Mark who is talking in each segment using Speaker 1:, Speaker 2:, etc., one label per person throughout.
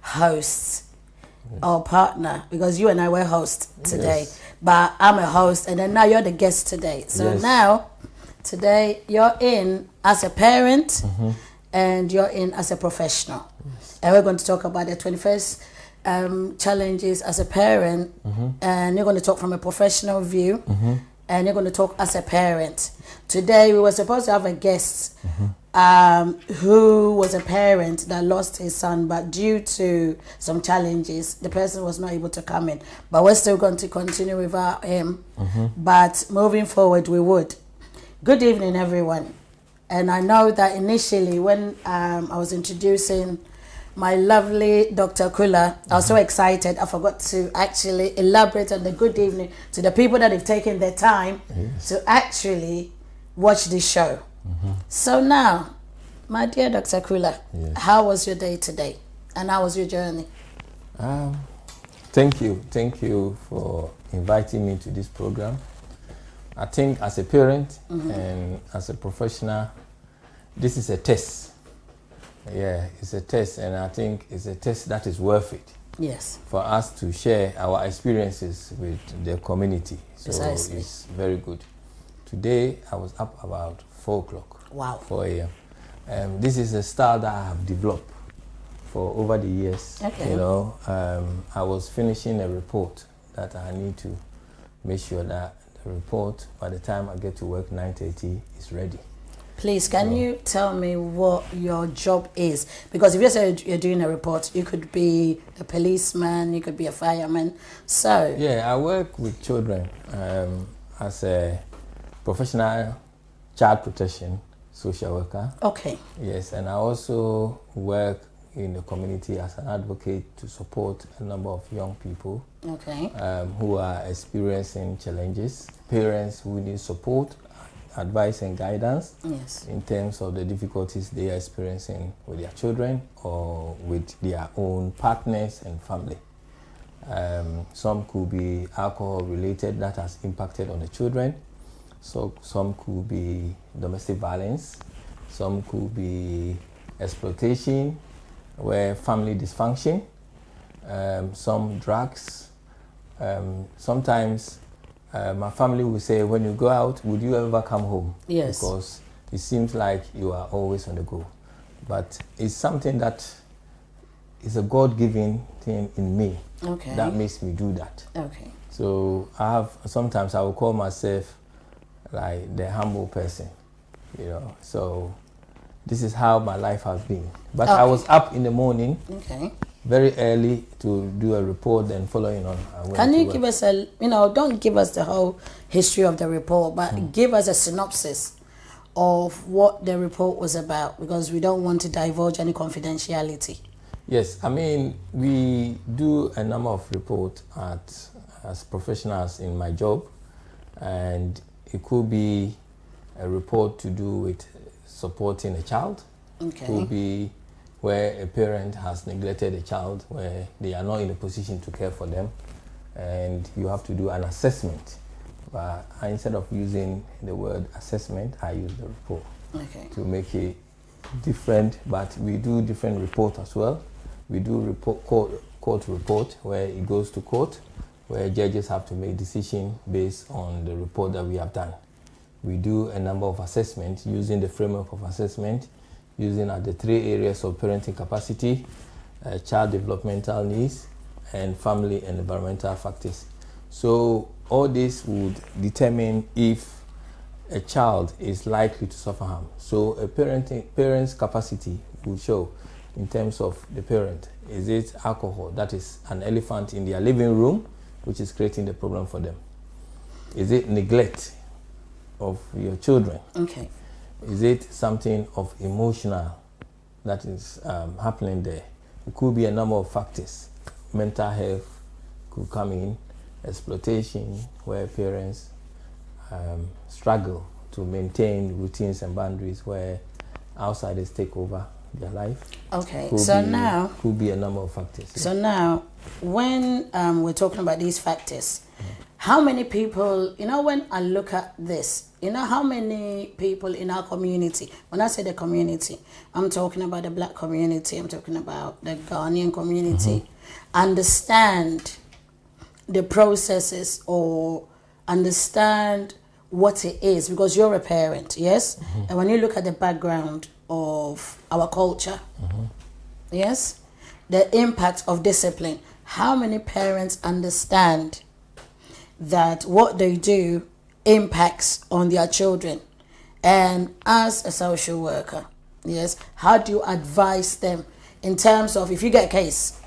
Speaker 1: host or partner, because you and I were hosts today, but I'm a host, and then now you're the guest today. So now, today, you're in as a parent and you're in as a professional. And we're going to talk about the 21st challenges as a parent, and you're going to talk from a professional view, and you're going to talk as a parent. Today, we were supposed to have a guest who was a parent that lost his son, but due to some challenges, the person was not able to come in. But we're still going to continue without him. But moving forward, we would. Good evening, everyone. And I know that initially when I was introducing my lovely Dr. Kula, I was so excited I forgot to actually elaborate on the good evening to the people that have taken their time to actually watch this show. So now, my dear Dr. Kula, how was your day today? And how was your journey?
Speaker 2: Thank you for inviting me to this program. I think as a parent and as a professional, this is a test. Yeah, it's a test, and I think it's a test that is worth it.
Speaker 1: Yes.
Speaker 2: For us to share our experiences with the community. So
Speaker 1: Precisely.
Speaker 2: It's very good. Today, I was up about 4 o'clock.
Speaker 1: Wow.
Speaker 2: 4 a.m. This is a style that I have developed for over the years.
Speaker 1: Okay.
Speaker 2: You know, I was finishing a report that I need to make sure that the report, by the time I get to work 9:30, is ready.
Speaker 1: Please, can you tell me what your job is? Because if you say you're doing a report, you could be a policeman, you could be a fireman. So
Speaker 2: yeah, I work with children as a professional child protection social worker.
Speaker 1: Okay.
Speaker 2: Yes, and I also work in the community as an advocate to support a number of young people who are experiencing challenges, parents who need support, advice and guidance in terms of the difficulties they are experiencing with their children or with their own partners and family. Some could be alcohol related that has impacted on the children. So some could be domestic violence. Some could be exploitation, where family dysfunction. Some drugs. Sometimes my family will say, when you go out, would you ever come home?
Speaker 1: Yes.
Speaker 2: Because it seems like you are always on the go. But it's something that is a God-given thing in me that makes me do that.
Speaker 1: Okay.
Speaker 2: So sometimes I will call myself like the humble person, you know. So this is how my life has been. But I was up in the morning. Very early to do a report, then following on.
Speaker 1: Can you give us don't give us the whole history of the report, but give us a synopsis of what the report was about, because we don't want to divulge any confidentiality.
Speaker 2: Yes, I mean, we do a number of reports as professionals in my job, and it could be a report to do with supporting a child. It could be where a parent has neglected a child, where they are not in a position to care for them, and you have to do an assessment. But instead of using the word assessment, I use the report to make it different. But we do different reports as well. We do court report, where it goes to court, where judges have to make decision based on the report that we have done. We do a number of assessments using the framework of assessment, using the 3 areas of parenting capacity, child developmental needs, and family and environmental factors. So all this would determine if a child is likely to suffer harm. So a parent's capacity will show in terms of the parent. Is it alcohol, that is an elephant in their living room, which is creating the problem for them? Is it neglect of your children? Is it something of emotional that is happening there? It could be a number of factors. Mental health could come in, exploitation, where parents struggle to maintain routines and boundaries, where outsiders take over their life. Could be a number of factors.
Speaker 1: So now, when we're talking about these factors, how many people, when I look at this, how many people in our community, when I say the community, I'm talking about the black community, I'm talking about the Ghanaian community, understand the processes or understand what it is, because you're a parent, yes? And when you look at the background of our culture, yes, the impact of discipline, how many parents understand that what they do impacts on their children? And as a social worker, yes, how do you advise them in terms of, if you get a case,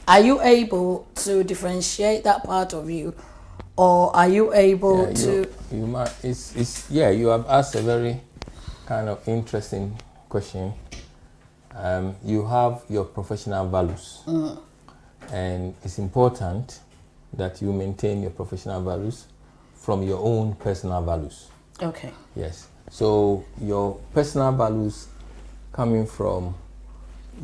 Speaker 1: are you able to differentiate that part of you, or are you able to?
Speaker 2: You have asked a very kind of interesting question. You have your professional values, and it's important that you maintain your professional values from your own personal values.
Speaker 1: Okay.
Speaker 2: Yes. So your personal values coming from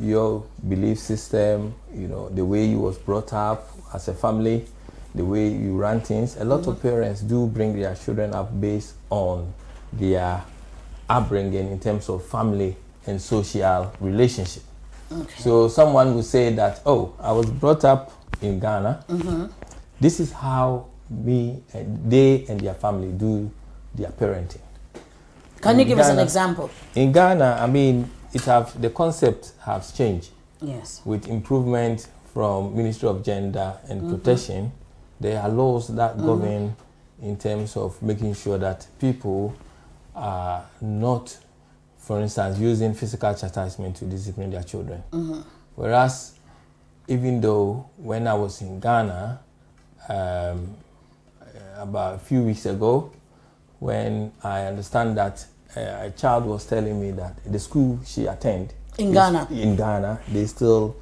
Speaker 2: your belief system, the way you was brought up as a family, the way you run things. A lot of parents do bring their children up based on their upbringing in terms of family and social relationship.
Speaker 1: Okay.
Speaker 2: So someone would say that, oh, I was brought up in Ghana. This is how they and their family do their parenting.
Speaker 1: Can you give us an example?
Speaker 2: In Ghana, the concept has changed.
Speaker 1: Yes.
Speaker 2: With improvement from Ministry of Gender and Protection, there are laws that govern in terms of making sure that people are not, for instance, using physical chastisement to discipline their children. Whereas, even though when I was in Ghana, about a few weeks ago, when I understand that a child was telling me that the school she attended
Speaker 1: in
Speaker 2: Ghana, they still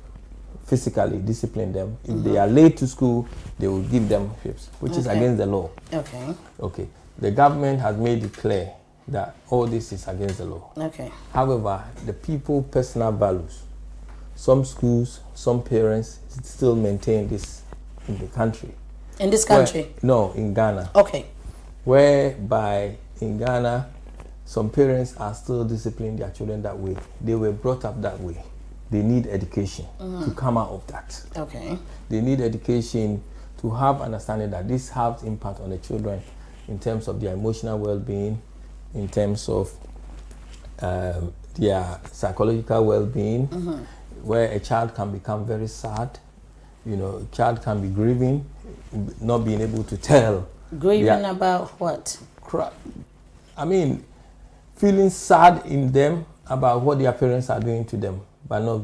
Speaker 2: physically discipline them. If they are late to school, they will give them whips, which is against the law. Okay. The government has made it clear that all this is against the law.
Speaker 1: Okay.
Speaker 2: However, the people personal values, some schools, some parents still maintain this in the country.
Speaker 1: In this country?
Speaker 2: No, in Ghana.
Speaker 1: Okay.
Speaker 2: Whereby in Ghana, some parents are still disciplining their children that way. They were brought up that way. They need education to come out of that.
Speaker 1: Okay.
Speaker 2: They need education to have understanding that this has impact on the children in terms of their emotional well-being, in terms of their psychological well-being, where a child can become very sad. A child can be grieving, not being able to tell.
Speaker 1: Grieving about what?
Speaker 2: Feeling sad in them about what their parents are doing to them. But not,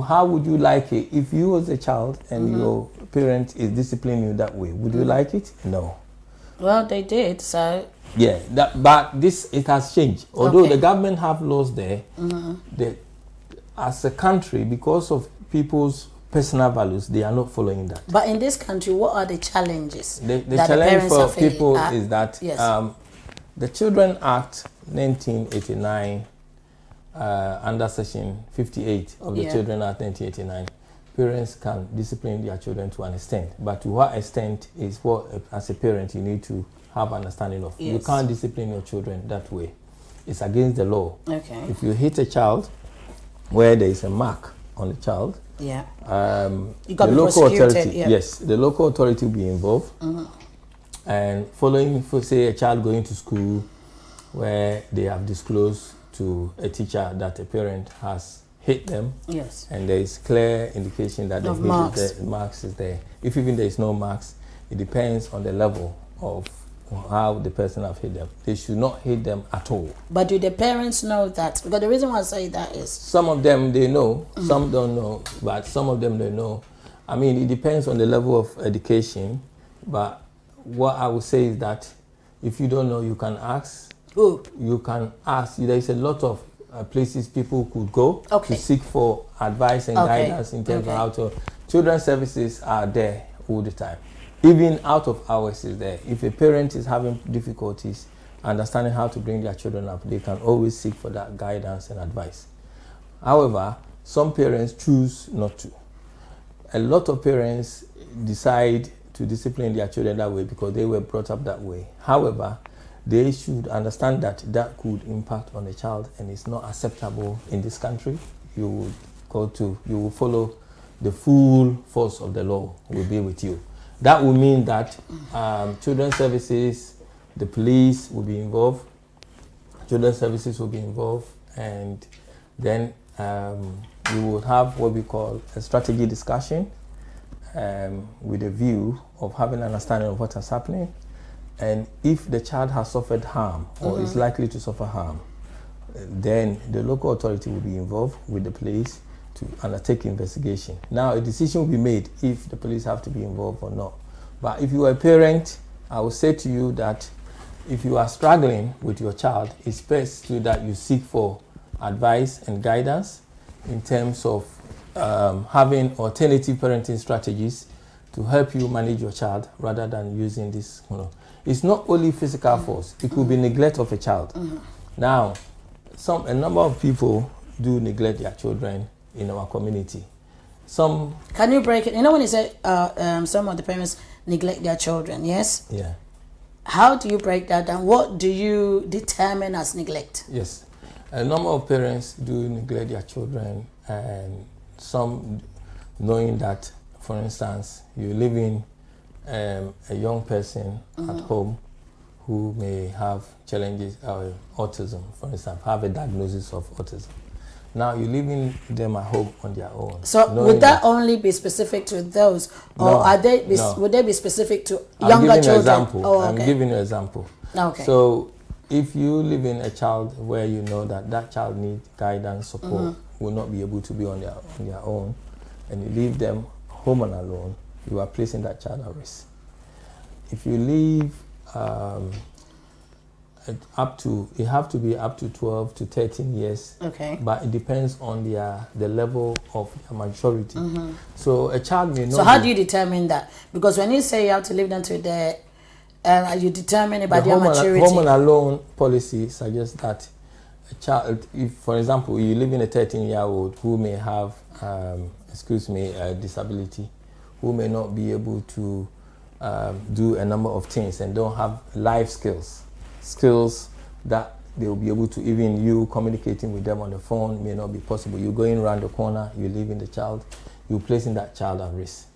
Speaker 2: how would you like it if you was a child and your parent is disciplining you that way? Would you like it? No.
Speaker 1: Well, they did, so.
Speaker 2: Yeah, but it has changed. Although the government have laws there, as a country, because of people's personal values, they are not following that.
Speaker 1: But in this country, what are the challenges?
Speaker 2: The challenge for people is that the Children Act 1989, under Section 58 of the Children Act 1989, parents can discipline their children to an extent. But to what extent is what, as a parent, you need to have understanding of. You can't discipline your children that way. It's against the law.
Speaker 1: Okay.
Speaker 2: If you hit a child where there is a mark on the child,
Speaker 1: you
Speaker 2: the
Speaker 1: got
Speaker 2: local authority, yes, the local authority will be involved. And following, for say, a child going to school where they have disclosed to a teacher that a parent has hit them, and there is clear indication that the marks is there. If even there is no marks, it depends on the level of how the person have hit them. They should not hit them at all.
Speaker 1: But do the parents know that? Because the reason why I say that is
Speaker 2: some of them they know, some don't know, but some of them they know. It depends on the level of education, but what I would say is that if you don't know, you can ask.
Speaker 1: Who?
Speaker 2: You can ask. There is a lot of places people could go to seek for advice and guidance in terms of how to. Children's services are there all the time. Even out of hours is there. If a parent is having difficulties understanding how to bring their children up, they can always seek for that guidance and advice. However, some parents choose not to. A lot of parents decide to discipline their children that way because they were brought up that way. However, they should understand that that could impact on the child and it's not acceptable in this country. You will follow the full force of the law will be with you. That will mean that children's services, the police will be involved, children's services will be involved, and then we will have what we call a strategy discussion with a view of having an understanding of what is happening. And if the child has suffered harm or is likely to suffer harm, then the local authority will be involved with the police to undertake investigation. Now, a decision will be made if the police have to be involved or not. But if you are a parent, I will say to you that if you are struggling with your child, it's best that you seek for advice and guidance in terms of having alternative parenting strategies to help you manage your child rather than using this. It's not only physical force, it could be neglect of a child. Now, a number of people do neglect their children in our community.
Speaker 1: Can you break it? You know when you say some of the parents neglect their children, yes?
Speaker 2: Yeah.
Speaker 1: How do you break that down? What do you determine as neglect?
Speaker 2: Yes. A number of parents do neglect their children, and some knowing that, for instance, you live in a young person at home who may have challenges, autism, for instance, have a diagnosis of autism. Now you're leaving them at home on their own.
Speaker 1: So would that only be specific to those, or would they be specific to younger children?
Speaker 2: I'm giving you an example.
Speaker 1: Okay.
Speaker 2: So if you live in a child where you know that child needs guidance, support, will not be able to be on their own, and you leave them home and alone, you are placing that child at risk. If you leave it have to be up to 12 to 13 years.
Speaker 1: Okay.
Speaker 2: But it depends on the level of their maturity. So a child may not.
Speaker 1: So how do you determine that? Because when you say you have to leave them to their, you determine it by their maturity.
Speaker 2: Home and alone policy suggests that a child, if for example you live in a 13-year-old who may have, a disability, who may not be able to do a number of things and don't have life skills that they will be able to, even you communicating with them on the phone may not be possible. You're going around the corner, you're leaving the child, you're placing that child at risk.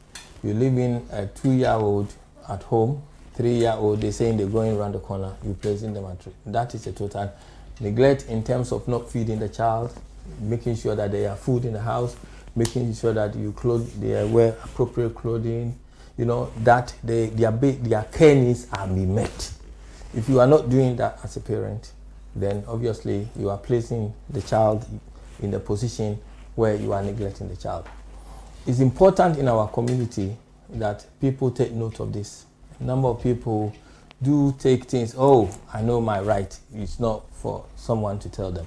Speaker 2: You're leaving a 2-year-old at home, 3-year-old, they're saying they're going around the corner, you're placing them at risk. That is a total neglect in terms of not feeding the child, making sure that they have food in the house, making sure that they wear appropriate clothing, that their care needs are being met. If you are not doing that as a parent, then obviously you are placing the child in the position where you are neglecting the child. It's important in our community that people take note of this. A number of people do take things, I know my right. It's not for someone to tell them.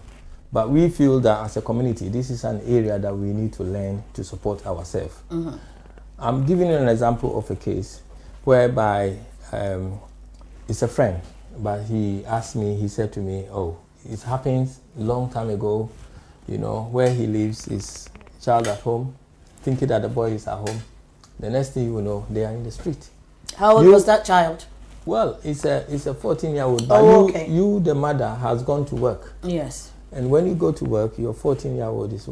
Speaker 2: But we feel that as a community, this is an area that we need to learn to support ourselves. I'm giving you an example of a case whereby it's a friend. But he said to me, it happened a long time ago, where he leaves his child at home, thinking that the boy is at home. The next thing you know, they are in the street.
Speaker 1: How old was that child?
Speaker 2: Well, it's a 14-year-old, but you, the mother, has gone to work.
Speaker 1: Yes.
Speaker 2: And when you go to work, your 14-year-old is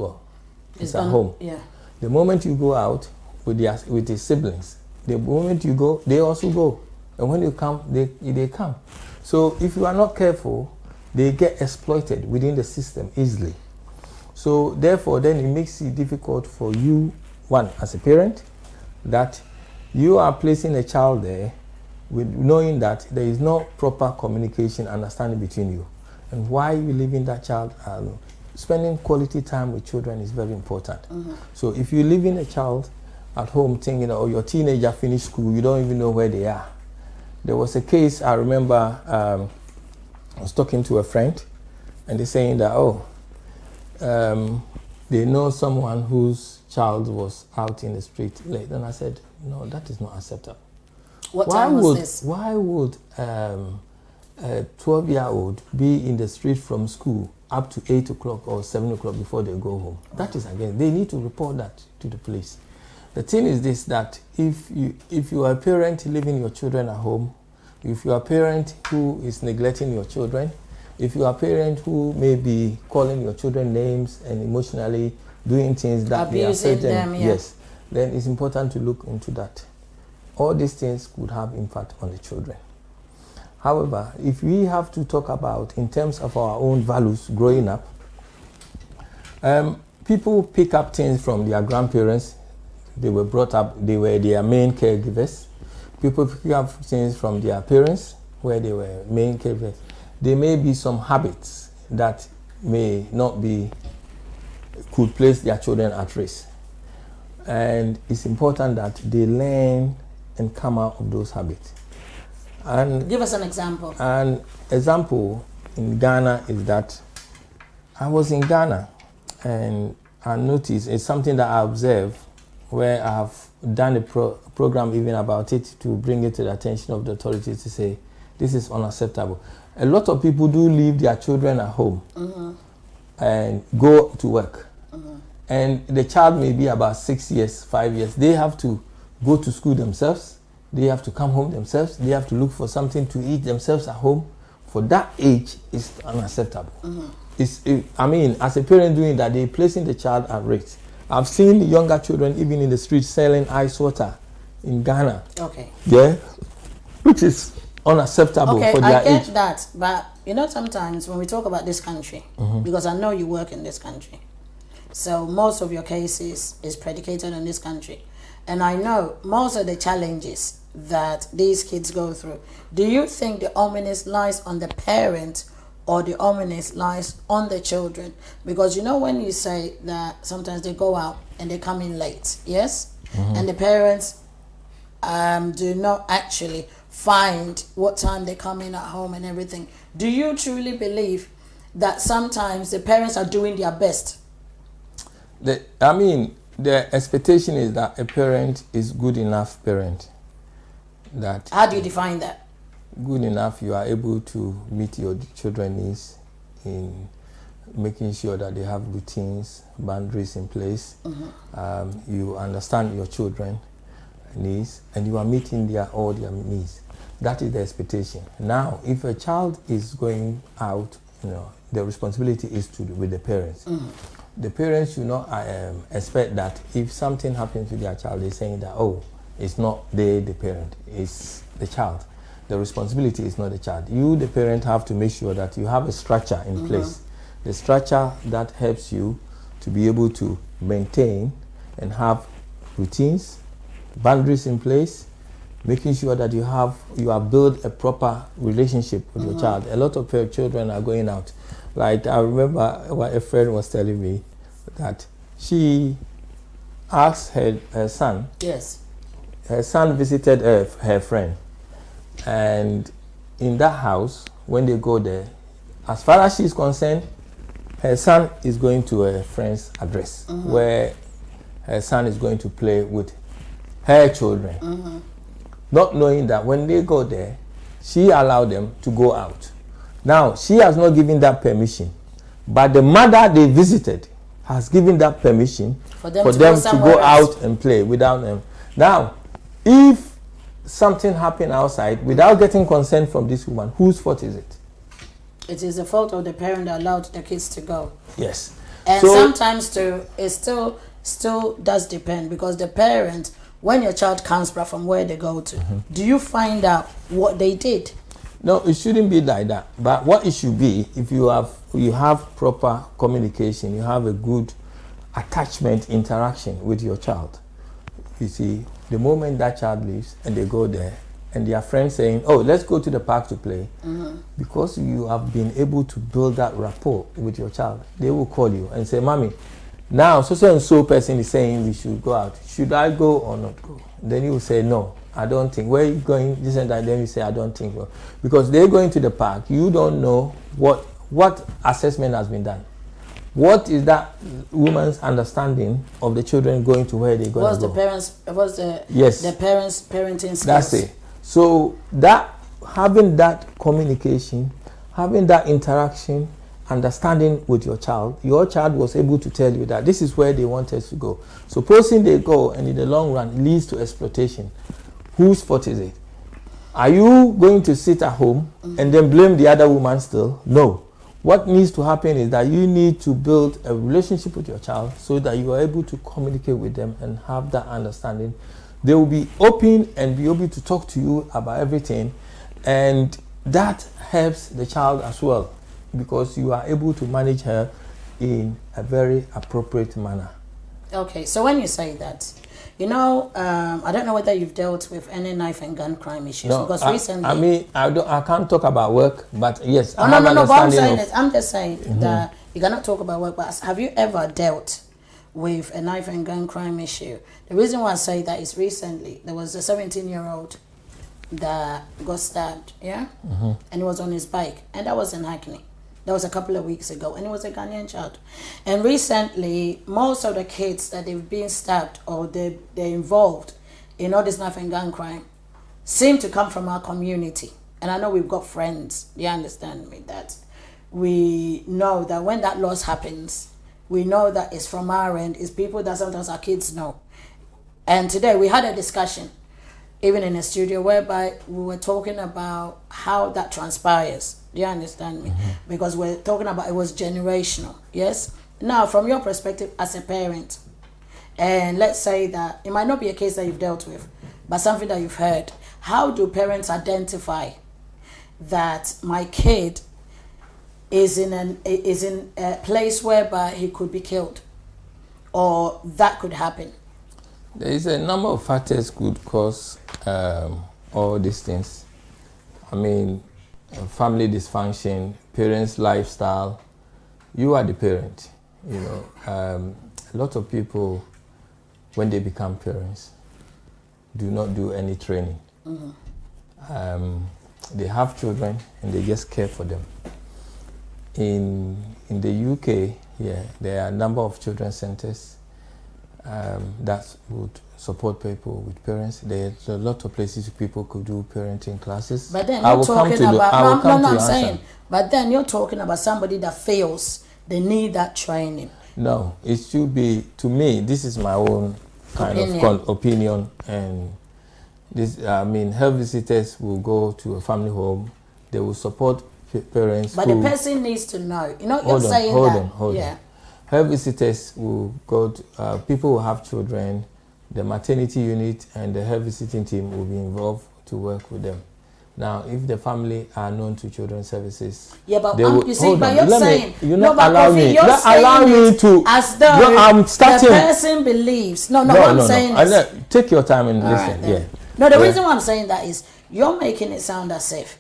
Speaker 2: It's at home.
Speaker 1: Yeah.
Speaker 2: The moment you go out with his siblings, the moment you go, they also go. And when you come, they come. So if you are not careful, they get exploited within the system easily. So therefore, then it makes it difficult for you, one, as a parent, that you are placing a child there with knowing that there is no proper communication, understanding between you. And why you leaving that child alone. Spending quality time with children is very important. So if you're leaving a child at home thinking, your teenager finished school, you don't even know where they are. There was a case, I remember, I was talking to a friend, and they're saying that, they know someone whose child was out in the street late. And I said, no, that is not acceptable.
Speaker 1: What time was this?
Speaker 2: Why would a 12-year-old be in the street from school up to 8 o'clock or 7 o'clock before they go home? That is, again, they need to report that to the police. The thing is this, that if you are a parent leaving your children at home, if you are a parent who is neglecting your children, if you are a parent who may be calling your children names and emotionally doing things that they affect them, yes, then it's important to look into that. All these things could have impact on the children. However, if we have to talk about in terms of our own values growing up, people pick up things from their grandparents. They were brought up, they were their main caregivers. People pick up things from their parents where they were main caregivers. There may be some habits that may not be, could place their children at risk. And it's important that they learn and come out of those habits. And
Speaker 1: give us an example.
Speaker 2: An example in Ghana is that I was in Ghana and I noticed, it's something that I observed, where I have done a program even about it to bring it to the attention of the authorities to say this is unacceptable. A lot of people do leave their children at home and go to work. And the child may be about 6 years, 5 years. They have to go to school themselves. They have to come home themselves. They have to look for something to eat themselves at home. For that age, it's unacceptable. I mean, as a parent doing that, they're placing the child at risk. I've seen younger children even in the streets selling ice water in Ghana.
Speaker 1: Okay.
Speaker 2: Yeah, which is unacceptable for their age.
Speaker 1: I get that, but you know, sometimes when we talk about this country, because I know you work in this country, so most of your cases is predicated on this country, and I know most of the challenges that these kids go through. Do you think the onus lies on the parent, or the onus lies on the children? Because you know, when you say that sometimes they go out and they come in late, yes, and the parents do not actually find what time they come in at home and everything. Do you truly believe that sometimes the parents are doing their best?
Speaker 2: The expectation is that a parent is good enough parent. That
Speaker 1: how do you define that?
Speaker 2: Good enough, you are able to meet your children's needs in making sure that they have routines, boundaries in place. You understand your children's needs and you are meeting all their needs. That is the expectation. Now, if a child is going out, you know, the responsibility is with the parents. The parents should not expect that if something happens to their child, they're saying that, oh, it's not the parent, it's the child. The responsibility is not the child. You, the parent, have to make sure that you have a structure in place. The structure that helps you to be able to maintain and have routines, boundaries in place, making sure that you have built a proper relationship with your child. A lot of children are going out. Like, I remember what a friend was telling me, that she asked her son.
Speaker 1: Yes.
Speaker 2: Her son visited her friend. And in that house, when they go there, as far as she's concerned, her son is going to her friend's address, where her son is going to play with her children. Not knowing that when they go there, she allowed them to go out. Now, she has not given that permission, but the mother they visited has given that permission for them to go out and play without them. Now, if something happened outside without getting consent from this woman, whose fault is it?
Speaker 1: It is the fault of the parent that allowed the kids to go.
Speaker 2: Yes.
Speaker 1: And so, sometimes too, it still does depend, because the parent, when your child comes back from where they go to, do you find out what they did?
Speaker 2: No, it shouldn't be like that. But what it should be, if you have proper communication, you have a good attachment, interaction with your child. You see, the moment that child leaves and they go there, and their friends saying, oh, let's go to the park to play, because you have been able to build that rapport with your child, they will call you and say, Mommy, now so and so person is saying we should go out. Should I go or not go? Then you will say, no, I don't think. Where are you going? This and that. Then you say, I don't think so. Because they're going to the park. You don't know what assessment has been done. What is that woman's understanding of the children going to where they're going to go? The parents' parenting skills? That's it. So that having that communication, having that interaction, understanding with your child was able to tell you that this is where they wanted to go. Supposing they go and in the long run it leads to exploitation, whose fault is it? Are you going to sit at home and then blame the other woman still? No. What needs to happen is that you need to build a relationship with your child so that you are able to communicate with them and have that understanding. They will be open and be able to talk to you about everything, and that helps the child as well, because you are able to manage her in a very appropriate manner.
Speaker 1: Okay, so when you say that, I don't know whether you've dealt with any knife and gun crime issues, because recently...
Speaker 2: I can't talk about work, but yes,
Speaker 1: but I'm just saying that you cannot talk about work, but have you ever dealt with a knife and gun crime issue? The reason why I say that is recently there was a 17-year-old that got stabbed, and he was on his bike, and that was in Hackney. That was a couple of weeks ago, and it was a Ghanaian child. And recently, most of the kids that they've been stabbed or they're involved in all this knife and gun crime seem to come from our community. And I know we've got friends, you understand me, that we know that when that loss happens, we know that it's from our end, it's people that sometimes our kids know. And today we had a discussion, even in a studio, whereby we were talking about how that transpires. Do you understand me? Because we're talking about it was generational, yes? Now, from your perspective as a parent, and let's say that it might not be a case that you've dealt with, but something that you've heard, how do parents identify that my kid is in a place whereby he could be killed, or that could happen?
Speaker 2: There is a number of factors could cause all these things. I mean, family dysfunction, parents' lifestyle. You are the parent. A lot of people, when they become parents, do not do any training. They have children and they just care for them. In the UK, there are a number of children's centers that would support people with parents. There's a lot of places people could do parenting classes.
Speaker 1: But then you're talking about, I'm saying, but then you're talking about somebody that fails. They need that training.
Speaker 2: No, it should be, to me, this is my own kind of opinion. And this, health visitors will go to a family home. They will support parents.
Speaker 1: But the person needs to know. Hold on.
Speaker 2: Health visitors will go to, people who have children, the maternity unit and the health visiting team will be involved to work with them. Now, if the family are known to children's services,
Speaker 1: you're saying,
Speaker 2: you're not allowing me to.
Speaker 1: As though
Speaker 2: I'm starting.
Speaker 1: The person believes. I'm saying
Speaker 2: take your time and listen.
Speaker 1: Right, No, the reason why I'm saying that is you're making it sound as if,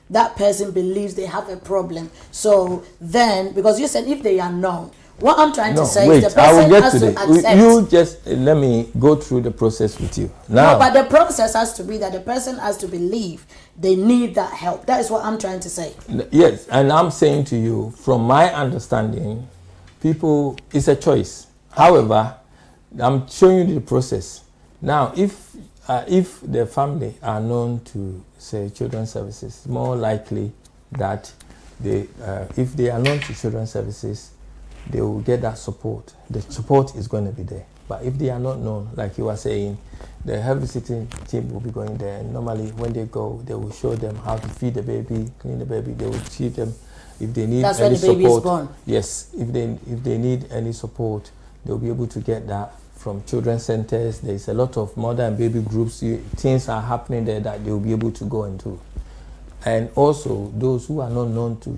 Speaker 1: that person believes they have a problem. So then, because you said if they are known, what I'm trying to say is the person has to accept.
Speaker 2: You just let me go through the process with you. Now,
Speaker 1: no, but the process has to be that the person has to believe they need that help. That is what I'm trying to say.
Speaker 2: Yes, and I'm saying to you, from my understanding, it's a choice. However, I'm showing you the process. Now, if the family are known to, say, children's services, more likely that if they are known to children's services, they will get that support. The support is going to be there. But if they are not known, like you were saying, the health visiting team will be going there. And normally, when they go, they will show them how to feed the baby, clean the baby. They will teach them if they need
Speaker 1: That's
Speaker 2: any
Speaker 1: when the baby
Speaker 2: support.
Speaker 1: Is born.
Speaker 2: Yes, if they need any support, they'll be able to get that from children's centers. There's a lot of mother and baby groups. Things are happening there that they'll be able to go and do. And also, those who are not known to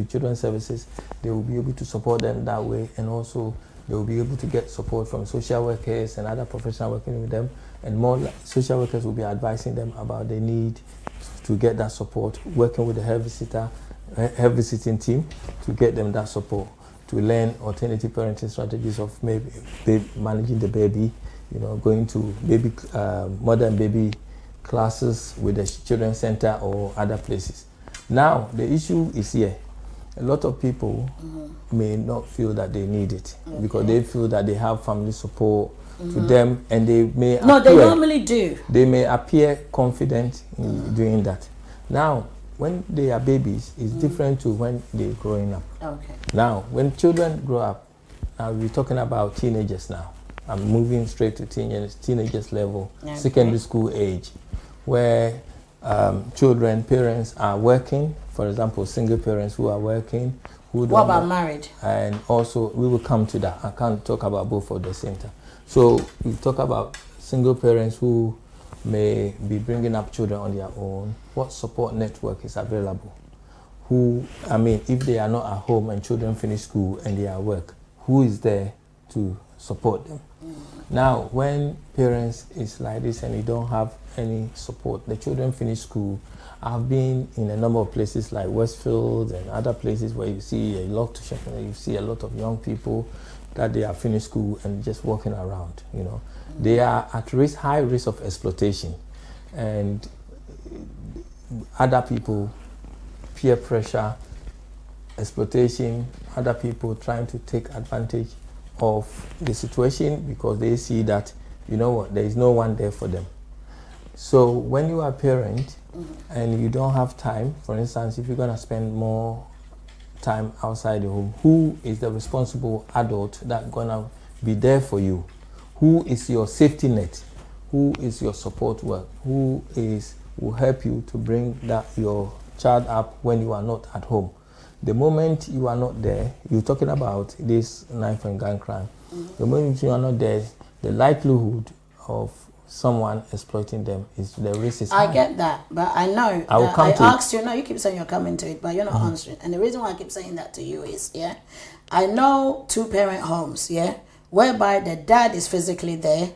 Speaker 2: children's services, they will be able to support them that way, and also they will be able to get support from social workers and other professionals working with them, and more social workers will be advising them about the need to get that support, working with the health visiting team to get them that support, to learn alternative parenting strategies of maybe managing the baby, going to mother and baby classes with the children's center or other places. Now, the issue is here. A lot of people may not feel that they need it because they feel that they have family support to them, and they may
Speaker 1: they normally do.
Speaker 2: They may appear confident in doing that. Now, when they are babies, it's different to when they're growing up.
Speaker 1: Okay.
Speaker 2: Now, when children grow up, we're talking about teenagers now. I'm moving straight to teenagers level,
Speaker 1: Okay.
Speaker 2: secondary school age, where parents are working. For example, single parents who are working. Who don't
Speaker 1: What about
Speaker 2: work.
Speaker 1: married?
Speaker 2: And also, we will come to that. I can't talk about both at the same time. So we talk about single parents who may be bringing up children on their own. What support network is available? If they are not at home and children finish school and they are at work, who is there to support them? Now, when parents is like this and you don't have any support, the children finish school. I've been in a number of places like Westfield and other places where you see a lot of young people that they have finished school and just walking around. They are at high risk of exploitation, and other people, peer pressure, exploitation, other people trying to take advantage of the situation because they see that, there is no one there for them. So when you are a parent and you don't have time, for instance, if you're going to spend more time outside the home, who is the responsible adult that's going to be there for you? Who is your safety net? Who is your support work? Who will help you to bring your child up when you are not at home? The moment you are not there, you're talking about this knife and gun crime. The moment you are not there, the likelihood of someone exploiting them the risk is high.
Speaker 1: I get that, but I know I asked you. No, you keep saying you're coming to it, but you're not answering. And the reason why I keep saying that to you is, I know 2-parent homes, whereby the dad is physically there,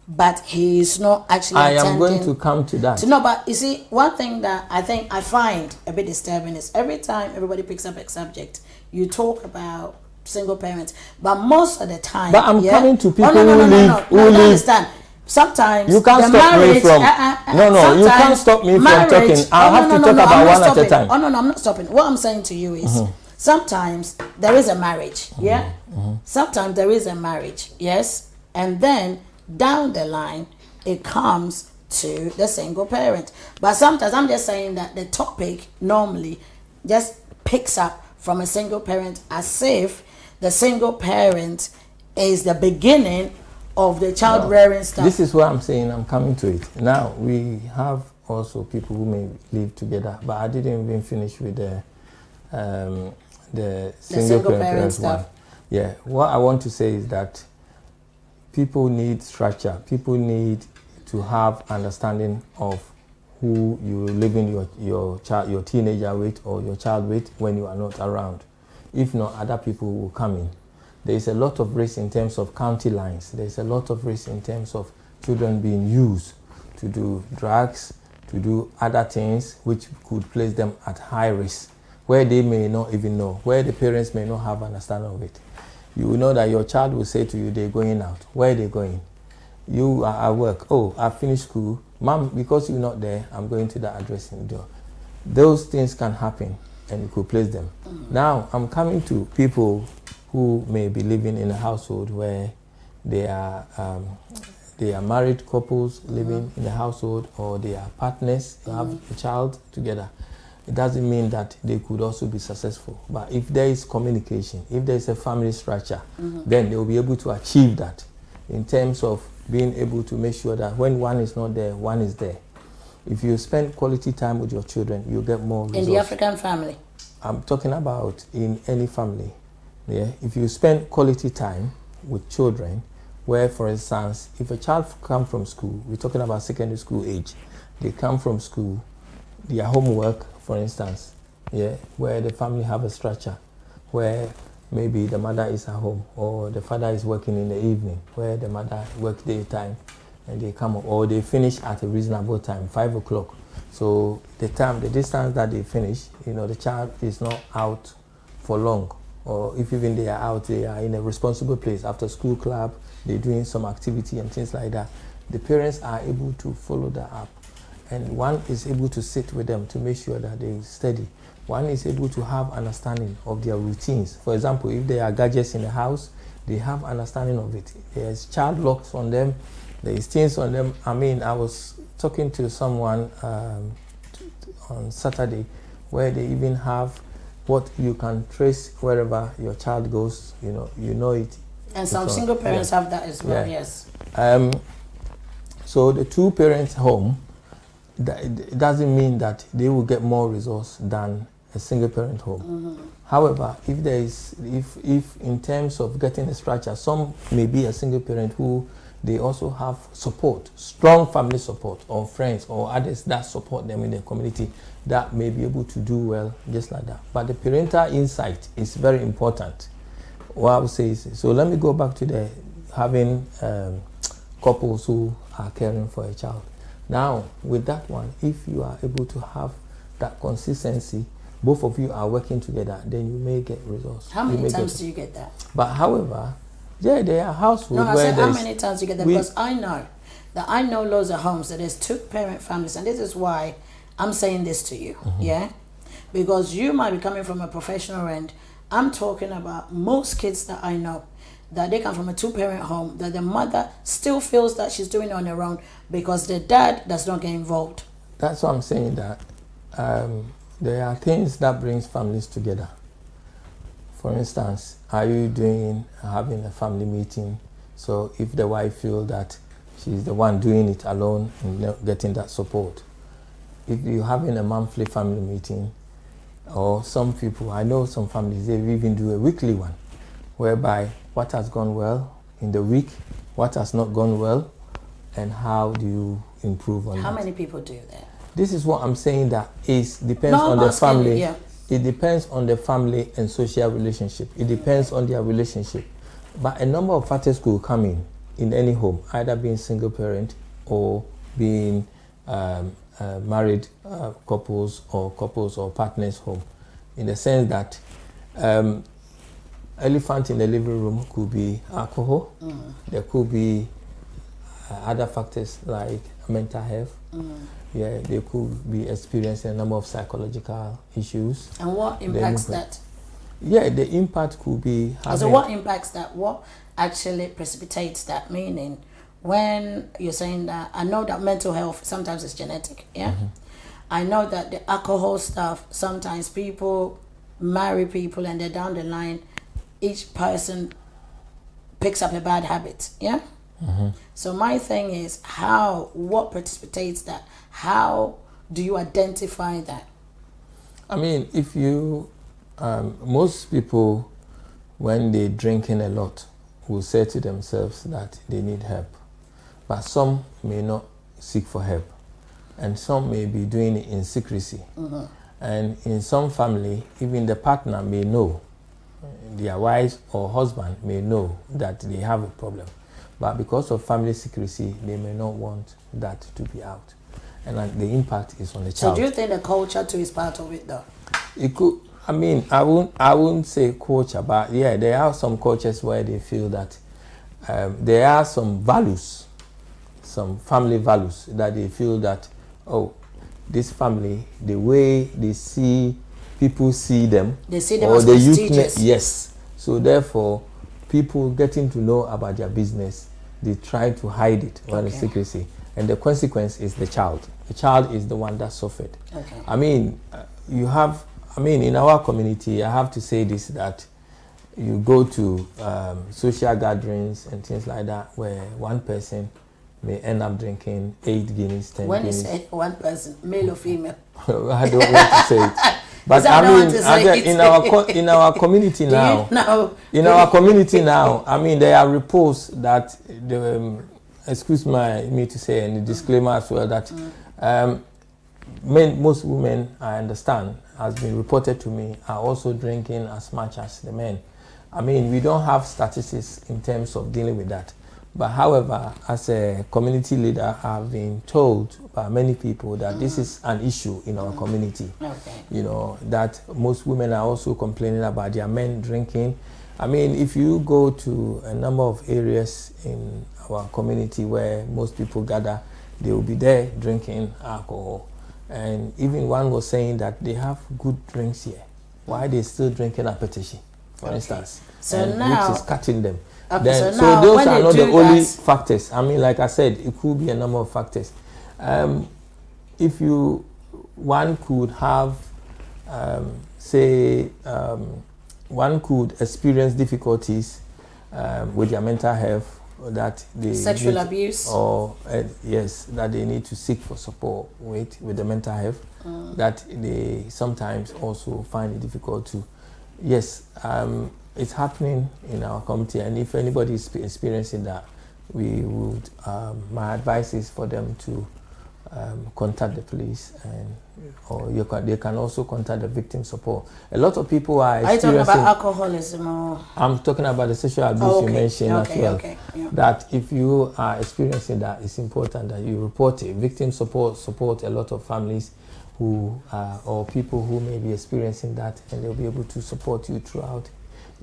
Speaker 1: but he is not actually attending.
Speaker 2: I am going to come to that.
Speaker 1: But you see, one thing that I find a bit disturbing is every time everybody picks up a subject, you talk about single parents, but most of the time.
Speaker 2: But I'm coming to people who live.
Speaker 1: Understand? Sometimes
Speaker 2: you can't stop me from. You can't stop me from talking. I have to talk about one at a time.
Speaker 1: Oh no, I'm not stopping. What I'm saying to you is, sometimes there is a marriage, Sometimes there is a marriage, yes, and then down the line it comes to the single parent. But sometimes I'm just saying that the topic normally just picks up from a single parent, as if the single parent is the beginning of the child rearing stuff.
Speaker 2: This is what I'm saying. I'm coming to it now. We have also people who may live together, but I didn't even finish with the single parent stuff. Yeah, what I want to say is that people need structure. People need to have understanding of who you living your teenager with or your child with when you are not around. If not, other people will come in. There is a lot of risk in terms of county lines. There is a lot of risk in terms of children being used to do drugs, to do other things which could place them at high risk, where they may not even know, where the parents may not have understanding of it. You will know that your child will say to you, they're going out. Where are they going? You are at work. Oh, I finished school. Mom, because you're not there, I'm going to the address in the door. Those things can happen and you could place them. Now, I'm coming to people who may be living in a household where they are married couples living in a household, or they are partners, they have a child together. It doesn't mean that they could also be successful. But if there is communication, if there is a family structure, then they will be able to achieve that in terms of being able to make sure that when one is not there, one is there. If you spend quality time with your children, you get more results.
Speaker 1: In the African family?
Speaker 2: I'm talking about in any family. Yeah? If you spend quality time with children, where, for instance, if a child comes from school, we're talking about secondary school age, they come from school, their homework, for instance, where the family have a structure, where maybe the mother is at home or the father is working in the evening, where the mother works daytime and they come up, or they finish at a reasonable time, 5 o'clock. So the distance that they finish, the child is not out for long. Or if even they are out, they are in a responsible place after school club, they're doing some activity and things like that. The parents are able to follow that up. And one is able to sit with them to make sure that they study. One is able to have understanding of their routines. For example, if there are gadgets in the house, they have understanding of it. There's child locks on them, there is things on them. I was talking to someone on Saturday, where they even have what you can trace wherever your child goes. You know it.
Speaker 1: And some single parents have that as well.
Speaker 2: Yeah.
Speaker 1: Yes.
Speaker 2: So the 2 parents home, it doesn't mean that they will get more resource than a single parent home. However, if in terms of getting a structure, some may be a single parent who they also have support, strong family support, or friends or others that support them in the community that may be able to do well just like that. But the parental insight is very important. What I would say is, so let me go back to the having couples who are caring for a child. Now, with that one, if you are able to have that consistency, both of you are working together, then you may get results.
Speaker 1: How many times do you get that?
Speaker 2: But however, yeah, there are households
Speaker 1: no, I
Speaker 2: where
Speaker 1: said how many times do you get that? Because I know loads of homes that there's 2 parent families, and this is why I'm saying this to you, yeah? Because you might be coming from a professional end. I'm talking about most kids that I know, that they come from a 2-parent home, that the mother still feels that she's doing it on her own because the dad does not get involved.
Speaker 2: That's why I'm saying that there are things that brings families together. For instance, are you having a family meeting? So if the wife feels that she's the one doing it alone and not getting that support, if you're having a monthly family meeting, or some people, I know some families, they even do a weekly one, whereby what has gone well in the week, what has not gone well, and how do you improve on that.
Speaker 1: How many people do that?
Speaker 2: This is what I'm saying, that depends on the family.
Speaker 1: Yeah.
Speaker 2: It depends on the family and social relationship. It depends on their relationship. But a number of factors could come in any home, either being single parent or being married couples or partners home, in the sense that elephant in the living room could be alcohol. There could be other factors like mental health. Yeah, they could be experiencing a number of psychological issues.
Speaker 1: And what impacts that?
Speaker 2: Yeah, the impact could be
Speaker 1: so what impacts that? What actually precipitates that? Meaning, when you're saying that, I know that mental health sometimes is genetic, yeah? I know that the alcohol stuff, sometimes people marry people and they're down the line, each person picks up a bad habit, yeah? So my thing is, what precipitates that? How do you identify that?
Speaker 2: I mean, if you, most people, when they're drinking a lot, will say to themselves that they need help. But some may not seek for help. And some may be doing it in secrecy. And in some family, even the partner may know, their wife or husband may know that they have a problem. But because of family secrecy, they may not want that to be out. And the impact is on the child.
Speaker 1: So do you think the culture too is part of it though?
Speaker 2: It could, I mean, I wouldn't say culture, but yeah, there are some cultures where they feel that there are some values, some family values that they feel that, oh, this family, the way they see people see them,
Speaker 1: they see them as prestigious.
Speaker 2: Yes. So therefore, people getting to know about their business, they try to hide it while in secrecy. And the consequence is the child. The child is the one that suffered. I mean, in our community, I have to say this, that you go to social gatherings and things like that, where one person may end up drinking 8 Guinness, 10
Speaker 1: when
Speaker 2: Guinness.
Speaker 1: When you say one person, male or female?
Speaker 2: I don't want to say it. But I mean, in our community now, in our community now, I mean, there are reports that excuse me to say, and the disclaimer as well, that most women, I understand, has been reported to me, are also drinking as much as the men. I mean, we don't have statistics in terms of dealing with that. But however, as a community leader, I've been told by many people that this is an issue in our community. You know, that most women are also complaining about their men drinking. I mean, if you go to a number of areas in our community where most people gather, they will be there drinking alcohol. And even one was saying that they have good drinks here. Why are they still drinking Apetishi, for instance?
Speaker 1: So
Speaker 2: and
Speaker 1: now,
Speaker 2: which is cutting them.
Speaker 1: Okay,
Speaker 2: So those are not the only factors. I mean, like I said, it could be a number of factors. If one could have say one could experience difficulties with their mental health, that they
Speaker 1: sexual abuse,
Speaker 2: or yes, that they need to seek for support with the mental health, that they sometimes also find it difficult to. Yes, it's happening in our community, and if anybody is experiencing that, we would. My advice is for them to contact the police, and they can also contact the victim support. A lot of people are experiencing.
Speaker 1: Are you talking about alcoholism or?
Speaker 2: I'm talking about the sexual abuse you mentioned as well.
Speaker 1: Yeah.
Speaker 2: That if you are experiencing that, it's important that you report it. Victim support a lot of families who or people who may be experiencing that, and they'll be able to support you throughout.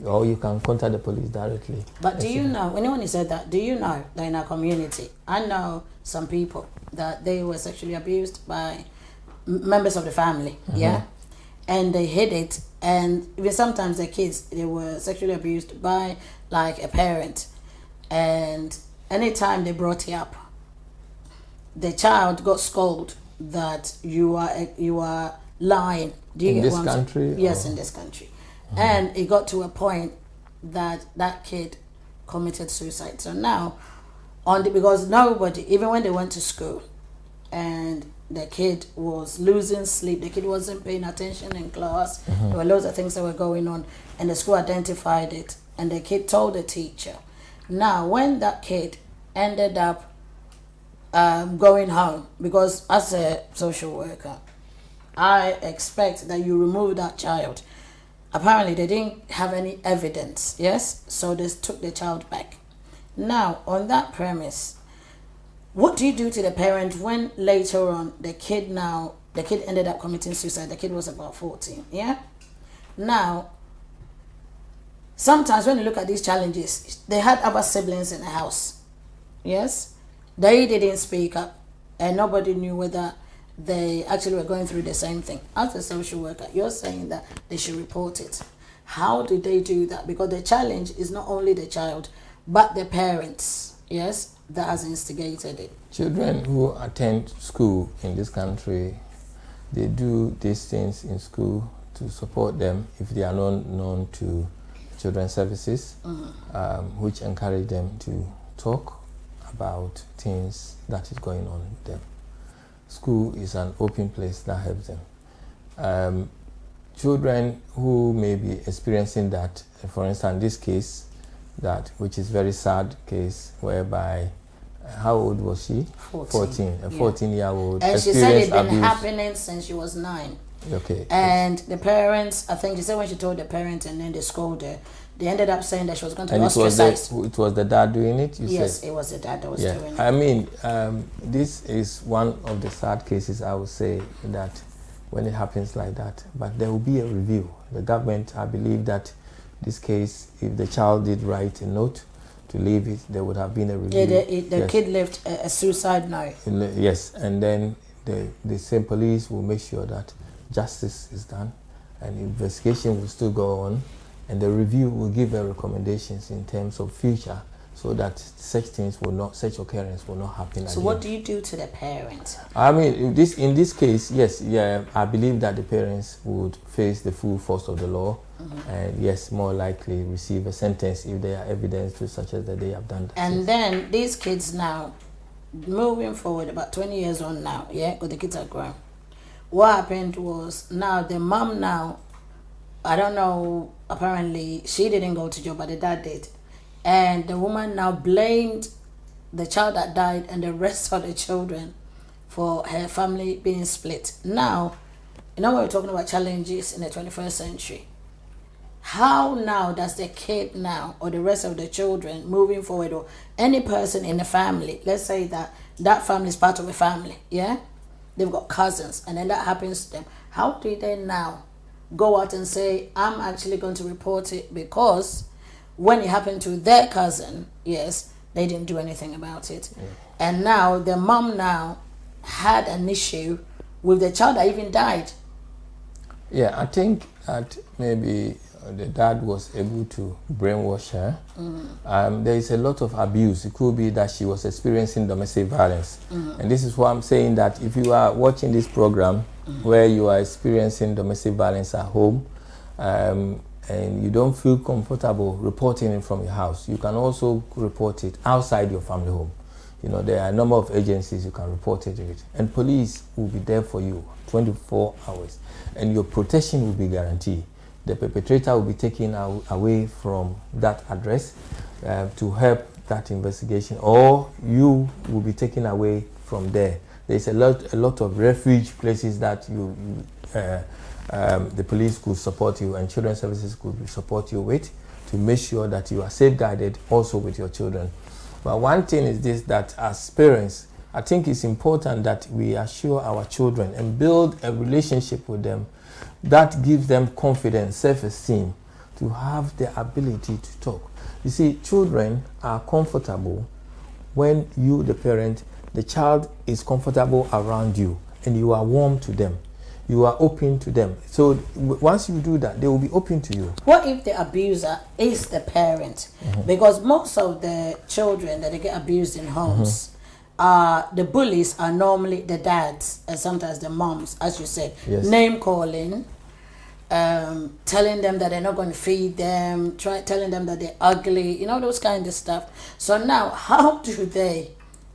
Speaker 2: Or you can contact the police directly.
Speaker 1: But do you know, anyone who said that, do you know that in our community, I know some people that they were sexually abused by members of the family, yeah? And they hid it, and even sometimes their kids, they were sexually abused by like a parent. And anytime they brought it up, the child got scolded that you are lying. Do you
Speaker 2: in
Speaker 1: get
Speaker 2: this
Speaker 1: what I'm saying?
Speaker 2: country?
Speaker 1: Yes, in this country. And it got to a point that that kid committed suicide. So now, because nobody, even when they went to school, and the kid was losing sleep, the kid wasn't paying attention in class, there were loads of things that were going on, and the school identified it, and the kid told the teacher. Now, when that kid ended up going home, because as a social worker, I expect that you remove that child. Apparently, they didn't have any evidence, yes? So they took the child back. Now, on that premise, what do you do to the parent when later on the kid ended up committing suicide? The kid was about 14, yeah? Now, sometimes when you look at these challenges, they had other siblings in the house, yes? They didn't speak up, and nobody knew whether they actually were going through the same thing. As a social worker, you're saying that they should report it. How do they do that? Because the challenge is not only the child, but the parents, yes, that has instigated it.
Speaker 2: Children who attend school in this country, they do these things in school to support them if they are known to children's services, which encourage them to talk about things that is going on with them. School is an open place that helps them. Children who may be experiencing that, for instance, this case, which is very sad case, whereby, how old was she? 14. A 14-year-old.
Speaker 1: And she said it's been happening since she was 9.
Speaker 2: Okay.
Speaker 1: And the parents, I think she said when she told the parents and then they scolded her, they ended up saying that she was going to be ostracized.
Speaker 2: It was the dad doing it?
Speaker 1: Yes, it was the dad that was doing it.
Speaker 2: I mean, this is one of the sad cases, I would say, that when it happens like that. But there will be a review. The government, I believe that this case, if the child did write a note to leave it, there would have been a review.
Speaker 1: The kid left a suicide note.
Speaker 2: Yes, and then the same police will make sure that justice is done, and investigation will still go on, and the review will give their recommendations in terms of future, so that such occurrence will not happen again.
Speaker 1: So what do you do to the parents?
Speaker 2: I mean, in this case, yes, I believe that the parents would face the full force of the law, and yes, more likely receive a sentence if there are evidence to such as that they have done that.
Speaker 1: And then these kids now, moving forward, about 20 years on now, because the kids are grown. What happened was, now the mom now, I don't know, apparently she didn't go to jail, but the dad did. And the woman now blamed the child that died and the rest of the children for her family being split. Now, when we're talking about challenges in the 21st century, how now does the kid now, or the rest of the children moving forward, or any person in the family, let's say that family is part of a family, they've got cousins, and then that happens to them, how do they now go out and say, I'm actually going to report it, because when it happened to their cousin, yes, they didn't do anything about it. And now the mom now had an issue with the child that even died.
Speaker 2: I think that maybe the dad was able to brainwash her. There is a lot of abuse. It could be that she was experiencing domestic violence. And this is why I'm saying that if you are watching this program where you are experiencing domestic violence at home, and you don't feel comfortable reporting it from your house, you can also report it outside your family home. You know, there are a number of agencies you can report it with, and police will be there for you 24 hours, and your protection will be guaranteed. The perpetrator will be taken away from that address to help that investigation, or you will be taken away from there. There's a lot of refuge places that the police could support you, and children's services could support you with, to make sure that you are safeguarded also with your children. But one thing is this, that as parents, I think it's important that we assure our children and build a relationship with them that gives them confidence, self-esteem, to have the ability to talk. You see, children are comfortable when you, the parent, the child is comfortable around you, and you are warm to them. You are open to them. So once you do that, they will be open to you.
Speaker 1: What if the abuser is the parent? Because most of the children that they get abused in homes, the bullies are normally the dads and sometimes the moms, as you said.
Speaker 2: Yes.
Speaker 1: Name calling, telling them that they're not going to feed them, telling them that they're ugly, you know, those kind of stuff. So now, how do they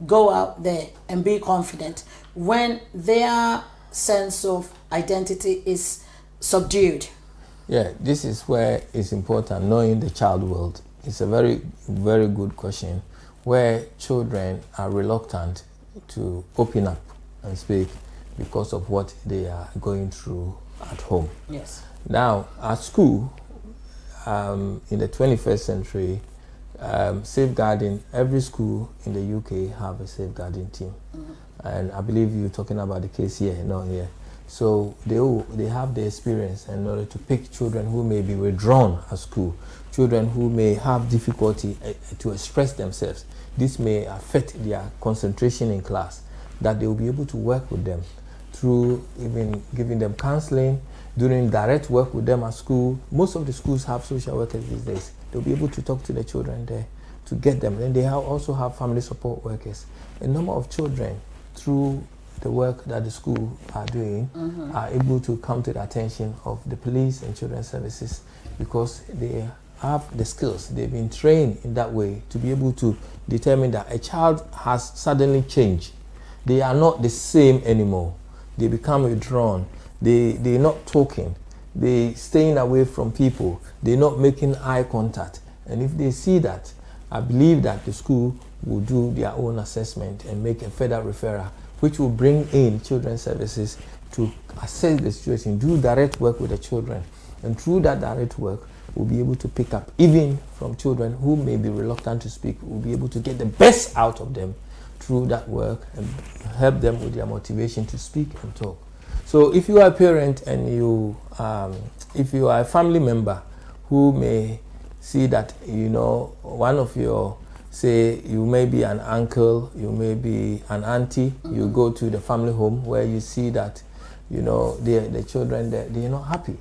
Speaker 1: go out there and be confident when their sense of identity is subdued?
Speaker 2: Yeah, this is where it's important, knowing the child world. It's a very, very good question, where children are reluctant to open up and speak because of what they are going through at home.
Speaker 1: Yes.
Speaker 2: Now, at school, in the 21st century, safeguarding, every school in the UK have a safeguarding team. And I believe you're talking about the case here, not here. So they have the experience in order to pick children who may be withdrawn at school, children who may have difficulty to express themselves. This may affect their concentration in class, that they will be able to work with them through even giving them counseling, doing direct work with them at school. Most of the schools have social workers these days. They'll be able to talk to the children there to get them. And they also have family support workers. A number of children, through the work that the school are doing, are able to come to the attention of the police and children's services, because they have the skills. They've been trained in that way to be able to determine that a child has suddenly changed. They are not the same anymore. They become withdrawn. They're not talking. They're staying away from people. They're not making eye contact. And if they see that, I believe that the school will do their own assessment and make a further referral, which will bring in children's services to assess the situation, do direct work with the children. And through that direct work, we'll be able to pick up, even from children who may be reluctant to speak, we'll be able to get the best out of them through that work and help them with their motivation to speak and talk. So if you are a parent and if you are a family member who may see that, you know, one of your, say you may be an uncle, you may be an auntie, you go to the family home where you see that, you know, the children, they're not happy.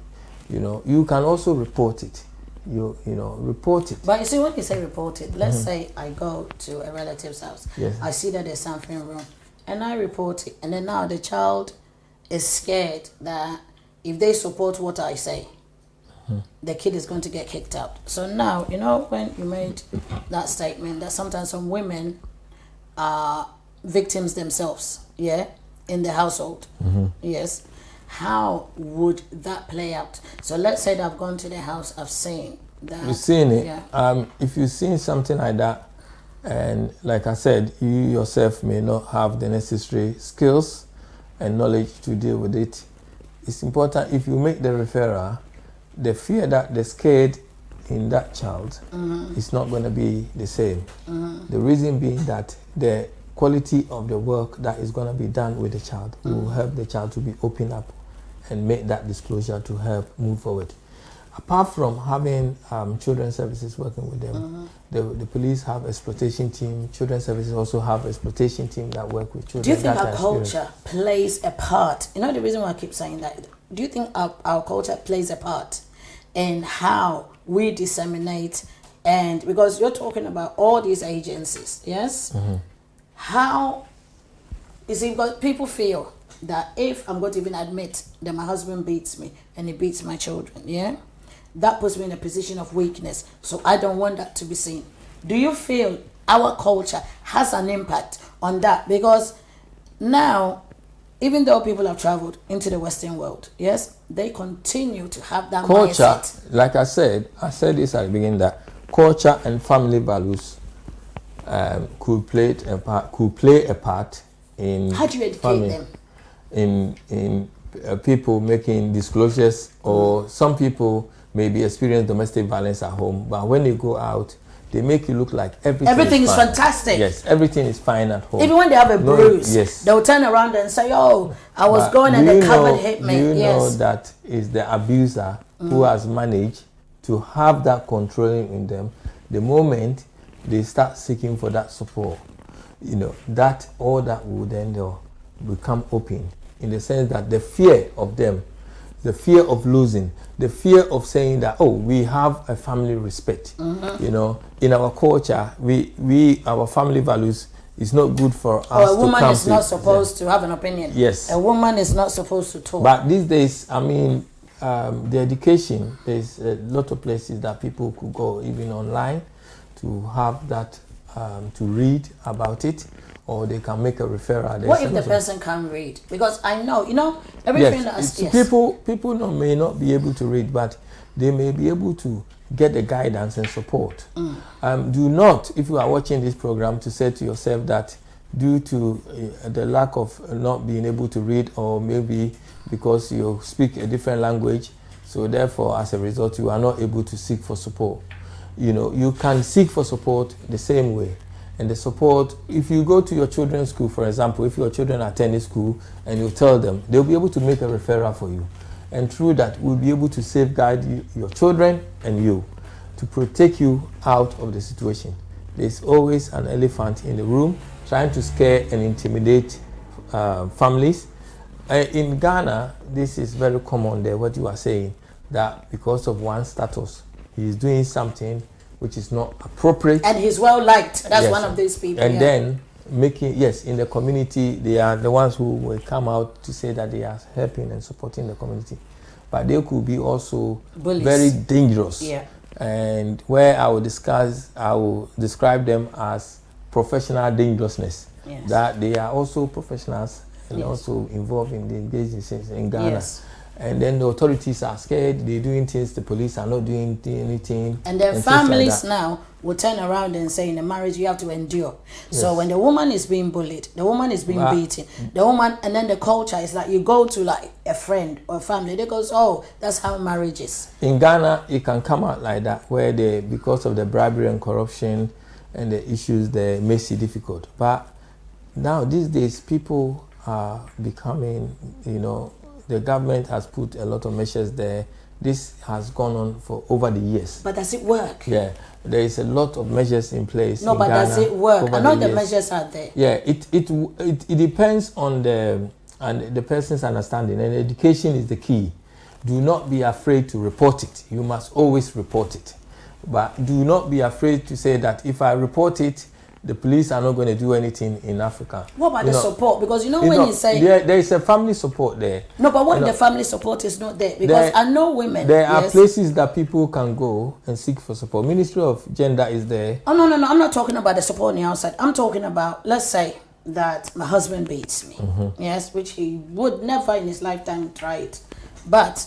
Speaker 2: You know, you can also report it. You know, report it.
Speaker 1: But you see, when you say report it, let's say I go to a relative's house.
Speaker 2: Yes.
Speaker 1: I see that there's something wrong, and I report it. And then now the child is scared that if they support what I say, the kid is going to get kicked out. So now, you know, when you made that statement that sometimes some women are victims themselves, yeah, in the household, yes. How would that play out? So let's say that I've gone to the house, I've seen that.
Speaker 2: You've seen it.
Speaker 1: Yeah.
Speaker 2: If you've seen something like that, and like I said, you yourself may not have the necessary skills and knowledge to deal with it, it's important, if you make the referral, the fear that they're scared in that child is not going to be the same. The reason being that the quality of the work that is going to be done with the child will help the child to be open up and make that disclosure to help move forward. Apart from having children's services working with them, the police have exploitation team, children's services also have exploitation team that work with children.
Speaker 1: Do you think our culture plays a part? You know the reason why I keep saying that? Do you think our culture plays a part in how we disseminate? And because you're talking about all these agencies, yes? How, you see, because people feel that if I'm going to even admit that my husband beats me and he beats my children, yeah, that puts me in a position of weakness. So I don't want that to be seen. Do you feel our culture has an impact on that? Because now, even though people have traveled into the Western world, yes, they continue to have that
Speaker 2: culture,
Speaker 1: mindset.
Speaker 2: like I said this at the beginning, that culture and family values could play a part in
Speaker 1: How do you educate them?
Speaker 2: In people making disclosures, or some people maybe experience domestic violence at home, but when they go out, they make it look like everything is
Speaker 1: fantastic.
Speaker 2: Yes, everything is fine at home.
Speaker 1: Even when they have a bruise,
Speaker 2: yes,
Speaker 1: they'll turn around and say, "Oh, I was going and the cupboard hit me."
Speaker 2: Do you know that is the abuser who has managed to have that controlling in them? The moment they start seeking for that support, that all that will then become open, in the sense that the fear of them, the fear of losing, the fear of saying that, oh, we have a family respect. In our culture, our family values is not good for us to come to.
Speaker 1: A woman is not supposed to have an opinion.
Speaker 2: Yes.
Speaker 1: A woman is not supposed to talk.
Speaker 2: But these days, the education, there's a lot of places that people could go, even online, to have that, to read about it, or they can make a referral.
Speaker 1: What if the person can't read? Because I know, everything
Speaker 2: yes, people may not be able to read, but they may be able to get the guidance and support. Do not, if you are watching this program, to say to yourself that due to the lack of not being able to read, or maybe because you speak a different language, so therefore as a result you are not able to seek for support. You can seek for support the same way. And the support, if you go to your children's school, for example, if your children are attending school and you tell them, they'll be able to make a referral for you. And through that, we'll be able to safeguard your children and you, to protect you out of the situation. There's always an elephant in the room trying to scare and intimidate families. In Ghana, this is very common there, what you are saying, that because of one status, he is doing something which is not appropriate.
Speaker 1: And he's well liked. That's one of these people.
Speaker 2: And then in the community, they are the ones who will come out to say that they are helping and supporting the community. But they could be also bullies. Very dangerous.
Speaker 1: Yeah.
Speaker 2: And where I will describe them as professional dangerousness.
Speaker 1: Yes.
Speaker 2: That they are also professionals and also involved in the engaged in Ghana.
Speaker 1: Yes.
Speaker 2: And then the authorities are scared, they're doing things, the police are not doing anything.
Speaker 1: And their families now will turn around and say, in a marriage you have to endure. Yes. So when the woman is being bullied, the woman is being beaten, the woman, and then the culture is like, you go to like a friend or a family, they goes, oh, that's how marriage is.
Speaker 2: In Ghana, it can come out like that, where because of the bribery and corruption and the issues, they makes it difficult. But now these days, people are becoming, the government has put a lot of measures there. This has gone on for over the years.
Speaker 1: But does it work?
Speaker 2: Yeah, there is a lot of measures in place.
Speaker 1: No, but Ghana, does it work? I know the measures are there.
Speaker 2: Yeah, it depends on the person's understanding, and education is the key. Do not be afraid to report it. You must always report it. But do not be afraid to say that if I report it, the police are not going to do anything in Africa.
Speaker 1: What about the support? Because when you say...
Speaker 2: There is a family support there.
Speaker 1: No, but what if the family support is not there? Because I know women...
Speaker 2: There are places that people can go and seek for support. Ministry of Gender is there.
Speaker 1: Oh, no. I'm not talking about the support on the outside. I'm talking about, let's say, that my husband beats me. Yes, which he would never in his lifetime try it. But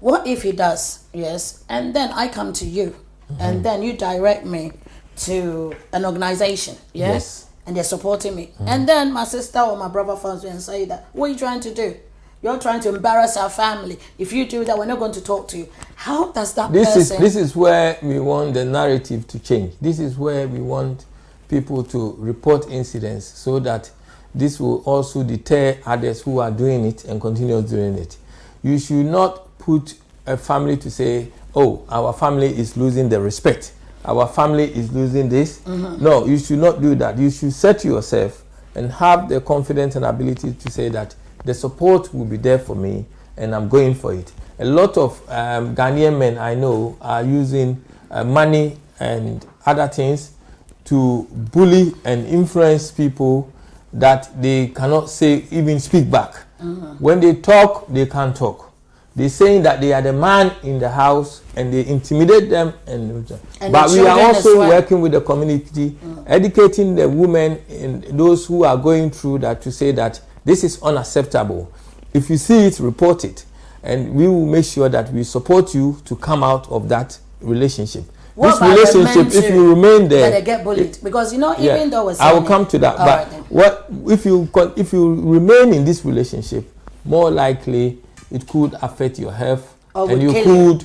Speaker 1: what if he does? Yes. And then I come to you. And then you direct me to an organization, yes, and they're supporting me, and then my sister or my brother phones me and say that, what are you trying to do? You're trying to embarrass our family. If you do that, we're not going to talk to you. How does that person...
Speaker 2: This is where we want the narrative to change. This is where we want people to report incidents, so that this will also deter others who are doing it and continue doing it. You should not put a family to say, oh, our family is losing the respect. Our family is losing this. No, you should not do that. You should set yourself and have the confidence and ability to say that the support will be there for me and I'm going for it. A lot of Ghanaian men I know are using money and other things to bully and influence people that they cannot say, even speak back. When they talk, they can't talk. They're saying that they are the man in the house and they intimidate them. But we are also working with the community, educating the women and those who are going through that to say that this is unacceptable. If you see it, report it. And we will make sure that we support you to come out of that relationship.
Speaker 1: What
Speaker 2: this relationship, if you remain there,
Speaker 1: they get bullied, because even though
Speaker 2: I will come to that. But what if you remain in this relationship? More likely, it could affect your health, and you could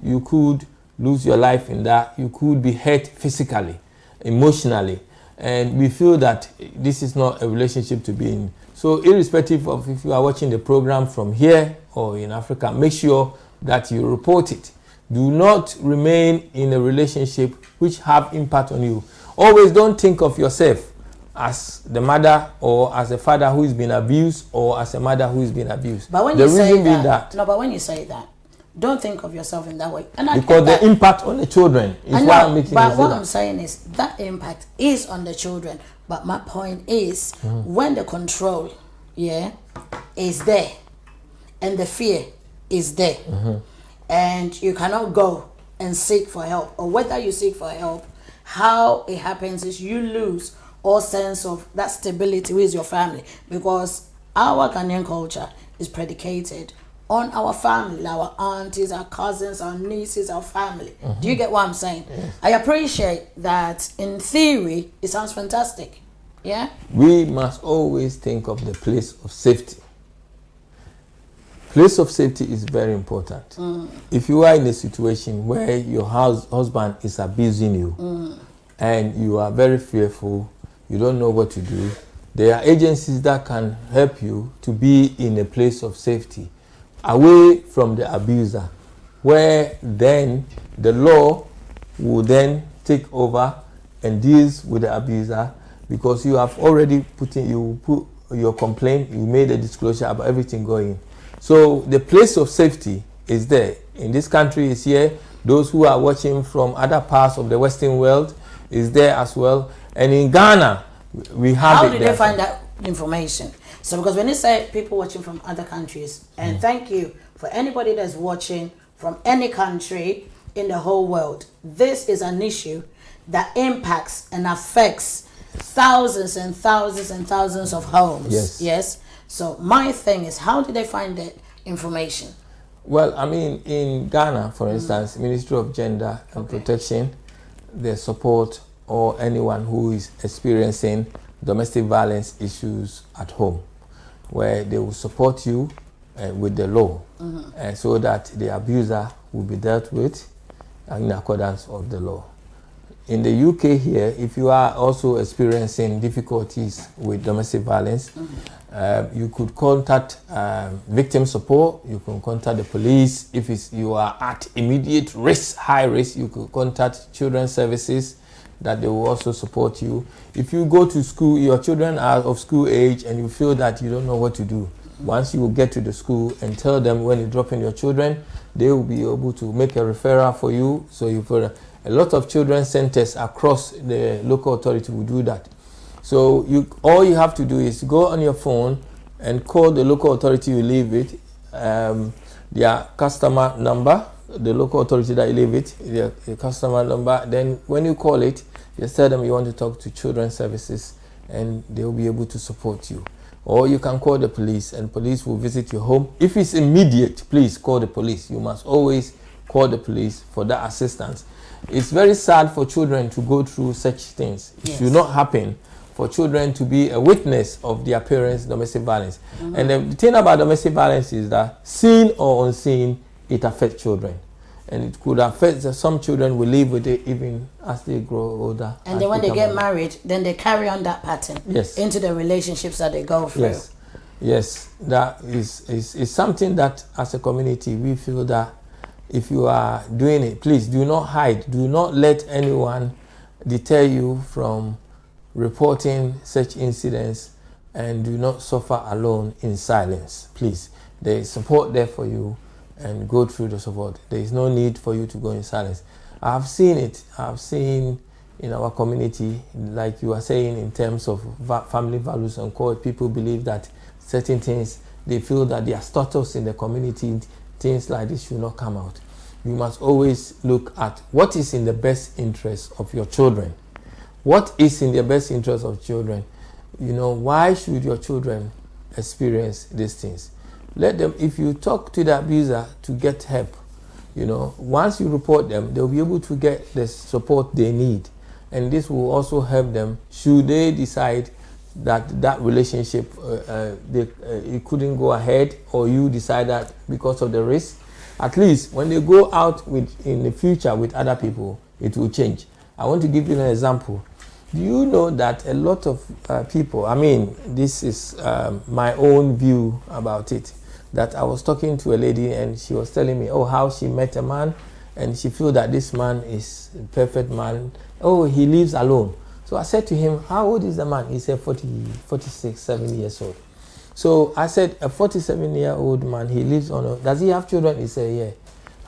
Speaker 2: you could lose your life in that. You could be hurt physically, emotionally, and we feel that this is not a relationship to be in. So, irrespective of if you are watching the program from here or in Africa, make sure that you report it. Do not remain in a relationship which have impact on you. Always don't think of yourself as the mother or as a father who is being abused or as a mother who is being abused.
Speaker 1: But when you say that, but when you say that, don't think of yourself in that way. And
Speaker 2: because the impact on the children is why I'm making.
Speaker 1: But what I'm saying is that impact is on the children. But my point is, when the control, is there, and the fear is there. And you cannot go and seek for help, or whether you seek for help, how it happens is you lose all sense of that stability with your family, because our Ghanaian culture is predicated on our family, our aunties, our cousins, our nieces, our family. Do you get what I'm saying? Yes. I appreciate that. In theory, it sounds fantastic. Yeah. We
Speaker 2: must always think of the place of safety. Place of safety is very important. If you are in a situation where your husband is abusing you and you are very fearful, you don't know what to do, there are agencies that can help you to be in a place of safety, away from the abuser, where then the law will then take over and deals with the abuser, because you have already put your complaint, you made a disclosure about everything going. So the place of safety is there. In this country is here. Those who are watching from other parts of the Western world is there as well. And in Ghana, we have
Speaker 1: How did they find that information? So because when you say people watching from other countries, and thank you for anybody that's watching from any country in the whole world, this is an issue that impacts and affects thousands and thousands and thousands of homes. Yes. So my thing is, how did they find the information?
Speaker 2: Well, I mean, in Ghana, for instance, Ministry of Gender and Protection, they support or anyone who is experiencing domestic violence issues at home, where they will support you with the law, so that the abuser will be dealt with in accordance of the law. In the UK here, if you are also experiencing difficulties with domestic violence, you could contact victim support, you can contact the police. If you are at immediate risk, high risk, you could contact children's services, that they will also support you. If you go to school, your children are of school age and you feel that you don't know what to do, once you will get to the school and tell them when you drop in your children, they will be able to make a referral for you. So a lot of children's centers across the local authority will do that. So all you have to do is go on your phone and call the local authority you live with, their customer number, the local authority that you live with, their customer number. Then when you call it, you tell them you want to talk to children's services and they will be able to support you. Or you can call the police and police will visit your home. If it's immediate, please call the police. You must always call the police for that assistance. It's very sad for children to go through such things. It should not happen for children to be a witness of their parents' domestic violence. And the thing about domestic violence is that, seen or unseen, it affects children. And it could affect some children will live with it even as they grow older.
Speaker 1: And then when they get married, then they carry on that pattern into the relationships that they go through.
Speaker 2: Yes, that is something that as a community we feel that if you are doing it, please do not hide. Do not let anyone deter you from reporting such incidents, and do not suffer alone in silence. Please, there is support there for you, and go through the support. There is no need for you to go in silence. I have seen it. I have seen in our community, like you are saying, in terms of family values and core, people believe that certain things, they feel that their status in the community, things like this should not come out. You must always look at what is in the best interest of your children. What is in the best interest of children? You know, why should your children experience these things? Let them, if you talk to the abuser to get help, you know, once you report them, they'll be able to get the support they need. And this will also help them should they decide that that relationship it couldn't go ahead, or you decide that because of the risk. At least when they go out with in the future with other people, it will change. I want to give you an example. Do you know that a lot of people, I mean, this is my own view about it, that I was talking to a lady and she was telling me, how she met a man and she feel that this man is a perfect man. He lives alone. So I said to him, how old is the man? He said 46, 7 years old. So I said, a 47-year-old man, he lives on does he have children? He said, yeah.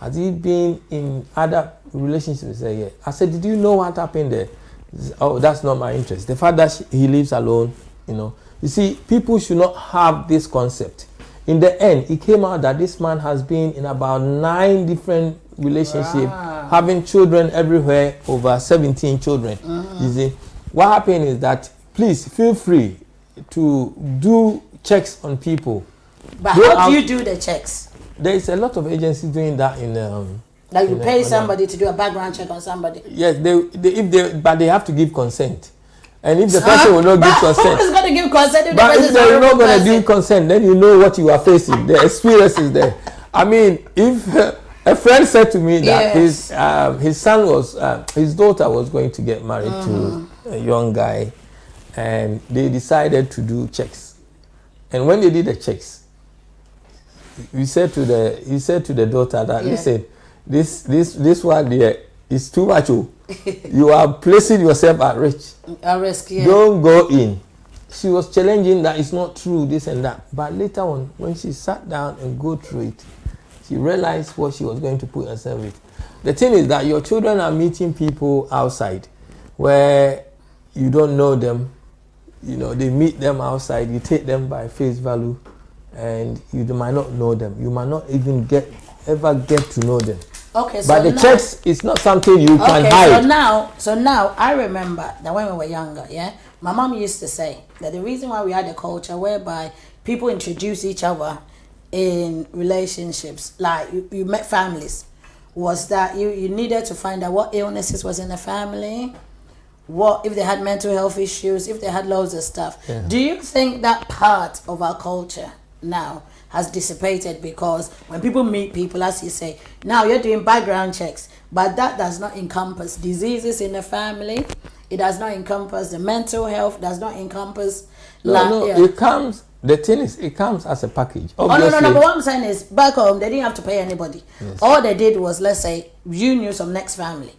Speaker 2: Has he been in other relationships? He said, yeah. I said, did you know what happened there? That's not my interest. The fact that he lives alone, you know. You see, people should not have this concept. In the end, it came out that this man has been in about 9 different relationships, having children everywhere, over 17 children. You see, what happened is that, please feel free to do checks on people.
Speaker 1: But how do you do the checks?
Speaker 2: There is a lot of agencies doing that in
Speaker 1: like you pay somebody to do a background check on somebody.
Speaker 2: Yes, but they have to give consent. And if the person will not give consent,
Speaker 1: who is going to give consent? If
Speaker 2: they're not going to give consent, then you know what you are facing. The experience is there. I mean, if a friend said to me that his son was, his daughter was going to get married to a young guy, and they decided to do checks. And when they did the checks, he said to the daughter that, listen, this one there is too much. You are placing yourself at risk.
Speaker 1: At risk, yeah.
Speaker 2: Don't go in. She was challenging that it's not true, this and that. But later on, when she sat down and go through it, she realized what she was going to put herself with. The thing is that your children are meeting people outside where you don't know them. You know, they meet them outside, you take them by face value, and you might not know them. You might not even ever get to know them.
Speaker 1: Okay, so
Speaker 2: but the checks is not something you can hide.
Speaker 1: So now I remember that when we were younger, my mom used to say that the reason why we had a culture whereby people introduce each other in relationships, like you met families, was that you needed to find out what illnesses was in the family, what if they had mental health issues, if they had loads of stuff. Yeah. Do you think that part of our culture now has dissipated? Because when people meet people, as you say, now you're doing background checks, but that does not encompass diseases in the family. It does not encompass the mental health. Does not encompass.
Speaker 2: It comes. The thing is, it comes as a package. Obviously.
Speaker 1: No. But what I'm saying is, back home they didn't have to pay anybody. Yes. All they did was, let's say, you knew some next family,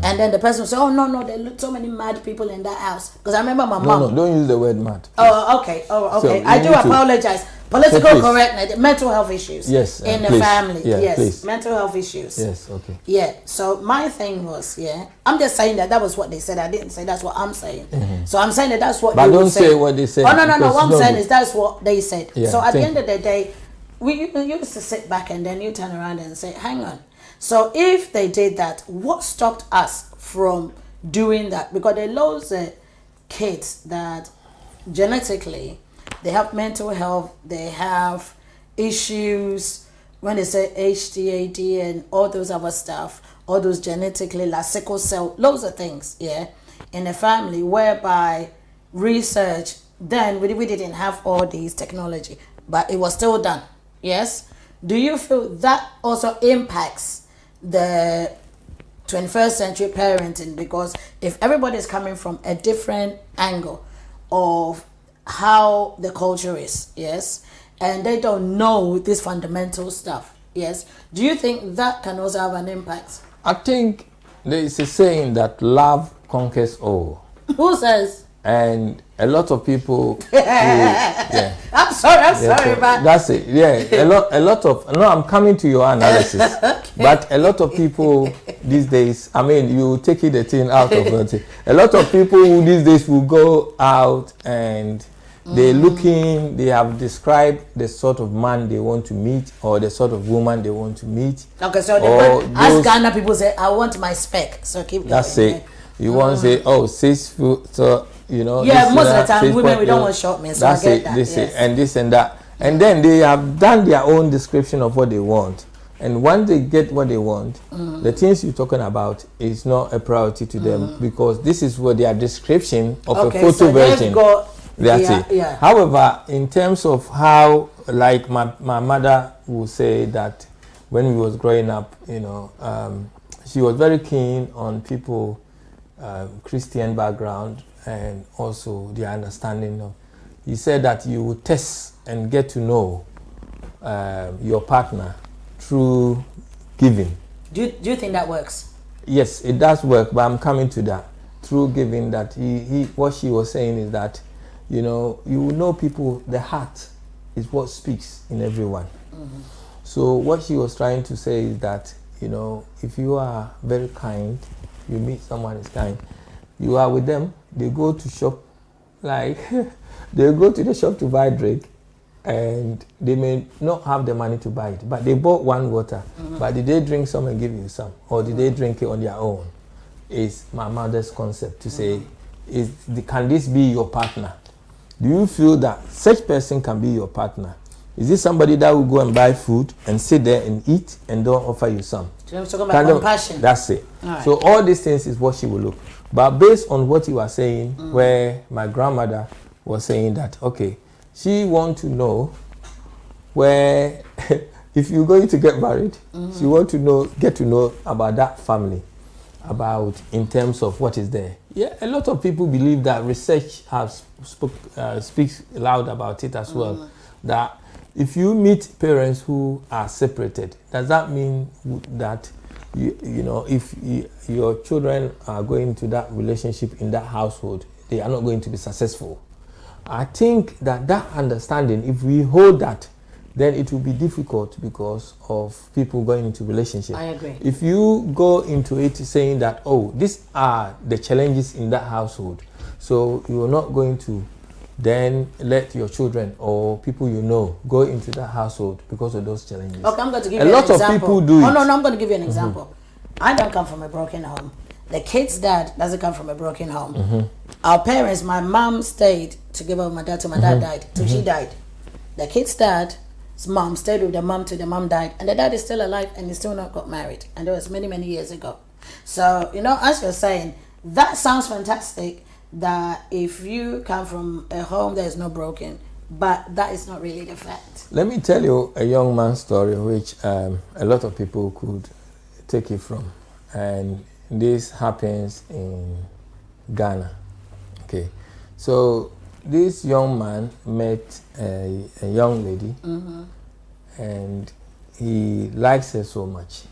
Speaker 1: and then the person would say, no, there are so many mad people in that house. Because I remember my mom.
Speaker 2: No, don't use the word mad. Please.
Speaker 1: Oh, okay. So I do apologize. Political correctness, mental health issues.
Speaker 2: Yes,
Speaker 1: in the family.
Speaker 2: Yeah,
Speaker 1: yes,
Speaker 2: please.
Speaker 1: Mental health issues.
Speaker 2: Yes, okay.
Speaker 1: Yeah. So my thing was, I'm just saying that was what they said. I didn't say that's what I'm saying. So I'm saying that's what.
Speaker 2: But don't say what they said.
Speaker 1: Oh no. What I'm saying is that's what they said.
Speaker 2: Yeah,
Speaker 1: so at the end of the day, we used to sit back and then you turn around and say, hang on. So if they did that, what stopped us from doing that? Because there are loads of kids that genetically they have mental health, they have issues when they say HDAD and all those other stuff, all those genetically, like sickle cell, loads of things, in the family, whereby research, then we didn't have all these technology, but it was still done, yes? Do you feel that also impacts the 21st century parenting? Because if everybody's coming from a different angle of how the culture is, yes, and they don't know this fundamental stuff, yes, do you think that can also have an impact?
Speaker 2: I think there is a saying that love conquers all.
Speaker 1: Who says?
Speaker 2: And a lot of people yeah.
Speaker 1: I'm sorry, but
Speaker 2: that's it. Yeah, a lot of no, I'm coming to your analysis. Okay. But a lot of people these days, I mean, you take it the thing out of it. A lot of people who these days will go out and they're looking, they have described the sort of man they want to meet or the sort of woman they want to meet.
Speaker 1: Okay, so as Ghana people say, I want my spec. So keep going.
Speaker 2: That's it. You want to say, oh, 6 foot, so you know.
Speaker 1: Yeah, most of the time, women, we don't want short men, so I get that.
Speaker 2: This yes. And this and that. And then they have done their own description of what they want. And once they get what they want, the things you're talking about is not a priority to them because this is what their description of a photo version. That's it. Yeah. However, in terms of how, like my mother would say that when we was growing up, you know, she was very keen on people, Christian background, and also the understanding of. He said that you will test and get to know your partner through giving. Do
Speaker 1: you think that works?
Speaker 2: Yes, it does work, but I'm coming to that. Through giving, that what she was saying is that, you know people, the heart is what speaks in everyone. So what she was trying to say is that, you know, if you are very kind, you meet someone is kind, you are with them, they go to shop, like they go to the shop to buy drink, and they may not have the money to buy it, but they bought one water, but did they drink some and give you some, or did they drink it on their own? Is my mother's concept to say, can this be your partner? Do you feel that such person can be your partner? Is this somebody that will go and buy food and sit there and eat and don't offer you some?
Speaker 1: So you're talking about compassion.
Speaker 2: That's it.
Speaker 1: Right.
Speaker 2: So all these things is what she will look. But based on what you are saying, where my grandmother was saying that, okay, she want to know where, if you're going to get married, she want to get to know about that family, about in terms of what is there. Yeah, a lot of people believe that research speaks loud about it as well. That if you meet parents who are separated, does that mean that you know, if your children are going to that relationship in that household, they are not going to be successful? I think that understanding, if we hold that, then it will be difficult because of people going into relationships.
Speaker 1: I agree.
Speaker 2: If you go into it saying that, oh, these are the challenges in that household, so you are not going to then let your children or people you know go into that household because of those challenges.
Speaker 1: Okay, I'm going to give you an example.
Speaker 2: A lot of people do it.
Speaker 1: Oh, no, I'm going to give you an example. I don't come from a broken home. The kid's dad doesn't come from a broken home. Our parents, my mom stayed to give up my dad till my dad died, till she died. The kid's dad's mom stayed with the mom till the mom died, and the dad is still alive and he still not got married, and that was many, many years ago. So, you know, as you're saying, that sounds fantastic, that if you come from a home that is not broken, but that is not really the fact.
Speaker 2: Let me tell you a young man's story which a lot of people could take it from, and this happens in Ghana. Okay, so this young man met a young lady, and he likes her so much.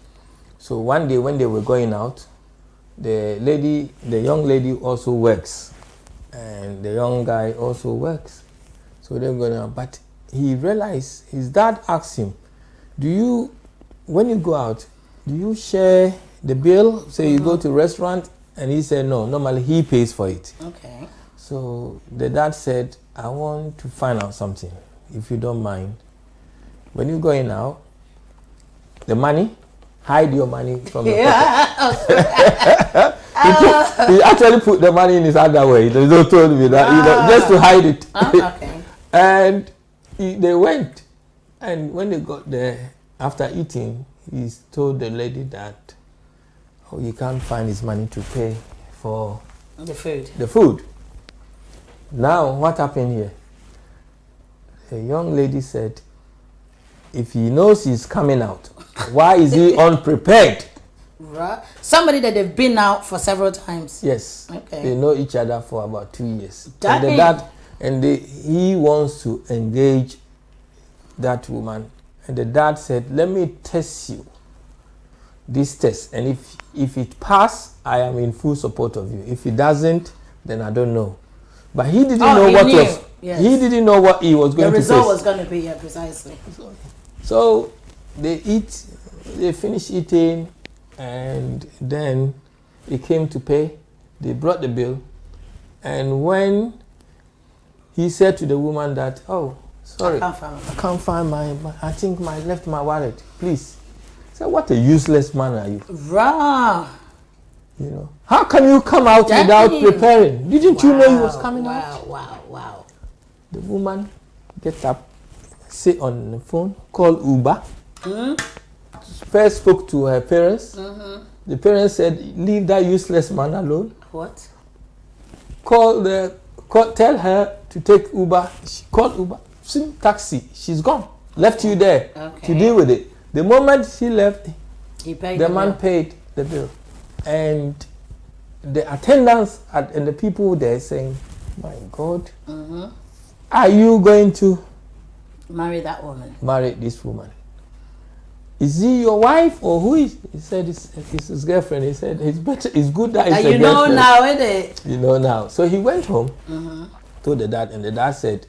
Speaker 2: So one day when they were going out, the young lady also works, and the young guy also works. So they're going out, but he realized his dad asked him, when you go out, do you share the bill? So you go to a restaurant, and he said no, normally he pays for it.
Speaker 1: Okay.
Speaker 2: So the dad said, I want to find out something, if you don't mind. When you're going out, the money, hide your money from your pocket. He actually put the money in his underwear. He don't told me that, just to hide it.
Speaker 1: Okay.
Speaker 2: And they went, and when they got there, after eating, he told the lady that, oh, he can't find his money to pay for
Speaker 1: the
Speaker 2: food. Now, what happened here? A young lady said, if he knows he's coming out, why is he unprepared?
Speaker 1: Right. Somebody that they've been out for several times.
Speaker 2: Yes.
Speaker 1: Okay.
Speaker 2: They know each other for about 2 years. He wants to engage that woman. And the dad said, let me test you. This test. And if it passes, I am in full support of you. If it doesn't, then I don't know. But he didn't know
Speaker 1: he
Speaker 2: what
Speaker 1: knew.
Speaker 2: was.
Speaker 1: Yes.
Speaker 2: He didn't know what he was going
Speaker 1: The
Speaker 2: to
Speaker 1: result
Speaker 2: face.
Speaker 1: was going to be, yeah, precisely.
Speaker 2: So they finished eating, and then he came to pay. They brought the bill, and when he said to the woman that, "Oh, sorry, I can't find my I think I left my wallet. Please." I said, "What a useless man are you?"
Speaker 1: Rah.
Speaker 2: You know, how can you come out without preparing? Didn't you know he was coming out?
Speaker 1: Wow.
Speaker 2: The woman gets up, sit on the phone, call Uber. First spoke to her parents. The parents said, "Leave that useless man alone."
Speaker 1: What?
Speaker 2: Tell her to take Uber. She called Uber. Taxi. She's gone. Left you there to deal with it. The moment she left, the man paid the bill. And the attendants and the people there saying, "My God, are you going to
Speaker 1: marry that woman?
Speaker 2: Marry this woman? Is he your wife or who is?" He said it's his girlfriend. He said it's good that it's a girlfriend.
Speaker 1: You know now, isn't it?
Speaker 2: You know now. So he went home, told the dad, and the dad said,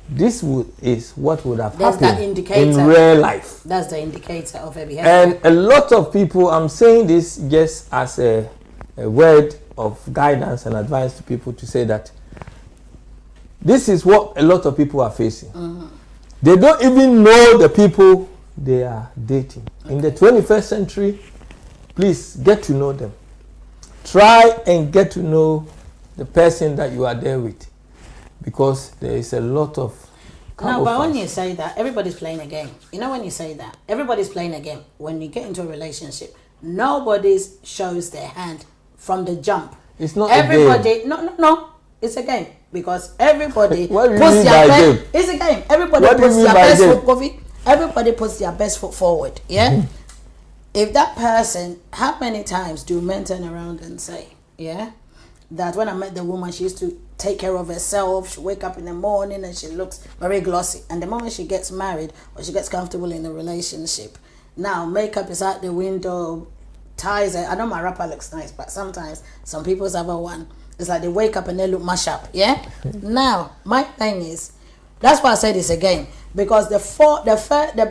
Speaker 2: "This is what would have happened in real life."
Speaker 1: That's the indicator of a behavior.
Speaker 2: And a lot of people, I'm saying this just as a word of guidance and advice to people, to say that this is what a lot of people are facing. They don't even know the people they are dating. In the 21st century, please get to know them. Try and get to know the person that you are there with, because there is a lot of
Speaker 1: no, but when you say that, everybody's playing a game. You know, when you say that, everybody's playing a game. When you get into a relationship, nobody shows their hand from the jump.
Speaker 2: It's not
Speaker 1: everybody.
Speaker 2: A game.
Speaker 1: No. It's a game, because everybody
Speaker 2: puts
Speaker 1: their best. It's a game. Everybody puts their best foot forward. Everybody puts their best foot forward. Yeah. If that person, how many times do men turn around and say, that when I met the woman, she used to take care of herself. She wake up in the morning and she looks very glossy. And the moment she gets married or she gets comfortable in a relationship, now makeup is out the window, ties. I know my wrapper looks nice, but sometimes some people's have a one. It's like they wake up and they look mash up. Yeah. Now my thing is, that's why I said it's a game, because the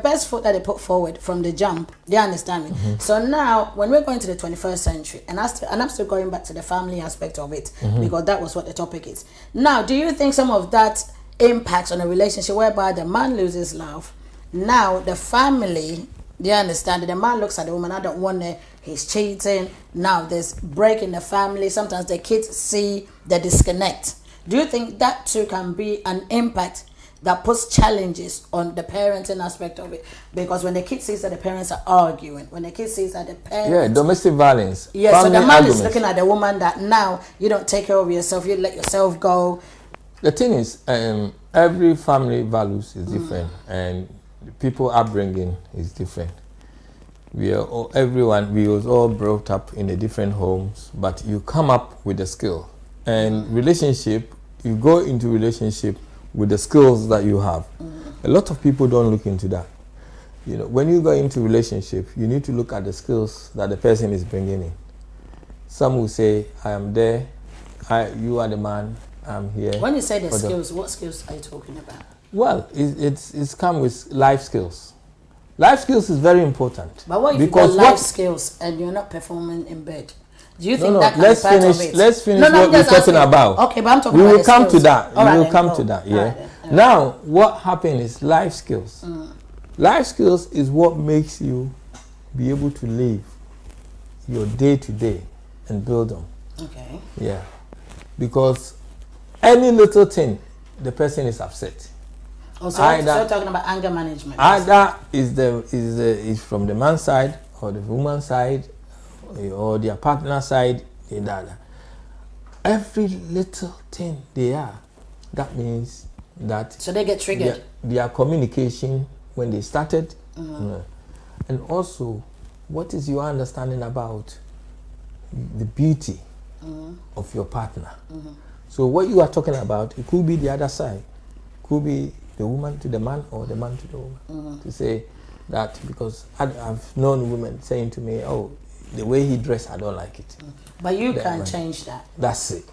Speaker 1: best foot that they put forward from the jump, they understand me. So now when we're going to the 21st century, and I'm still going back to the family aspect of it, because that was what the topic is. Now, do you think some of that impacts on a relationship whereby the man loses love? Now the family, they understand that the man looks at the woman, I don't want her, he's cheating. Now there's break in the family. Sometimes the kids see the disconnect. Do you think that too can be an impact that puts challenges on the parenting aspect of it? Because when the kid sees that the parents are arguing, when the kid sees that the parents...
Speaker 2: domestic violence.
Speaker 1: Yeah, so the man is looking at the woman that now you don't take care of yourself, you let yourself go.
Speaker 2: The thing is, every family values is different, and people upbringing is different. We was all brought up in the different homes, but you come up with a skill. And relationship, you go into relationship with the skills that you have. A lot of people don't look into that. You know, when you go into relationship, you need to look at the skills that the person is bringing in. Some will say, "I am there, you are the man, I'm here."
Speaker 1: When you say the skills, what skills are you talking about?
Speaker 2: Well, it's come with life skills. Life skills is very important.
Speaker 1: But what if you've got life skills and you're not performing in bed? Do you think that can
Speaker 2: let's
Speaker 1: be part
Speaker 2: finish,
Speaker 1: of it?
Speaker 2: Let's finish what we're talking about.
Speaker 1: Okay, but I'm talking
Speaker 2: about
Speaker 1: We
Speaker 2: will come to that. We will come to that, yeah.
Speaker 1: Right,
Speaker 2: now, what happened is life skills. Life skills is what makes you be able to live your day to day and build on.
Speaker 1: Okay.
Speaker 2: Yeah. Because any little thing, the person is upset.
Speaker 1: So you're talking about anger management.
Speaker 2: Either is from the man's side or the woman's side or their partner side. Every little thing they are, that means that.
Speaker 1: So they get triggered.
Speaker 2: Their communication when they started, and also, what is your understanding about the beauty of your partner? So what you are talking about, it could be the other side, could be the woman to the man or the man to the woman. To say that, because I've known women saying to me, "Oh, the way he dressed, I don't like it."
Speaker 1: But you can change that.
Speaker 2: That's it.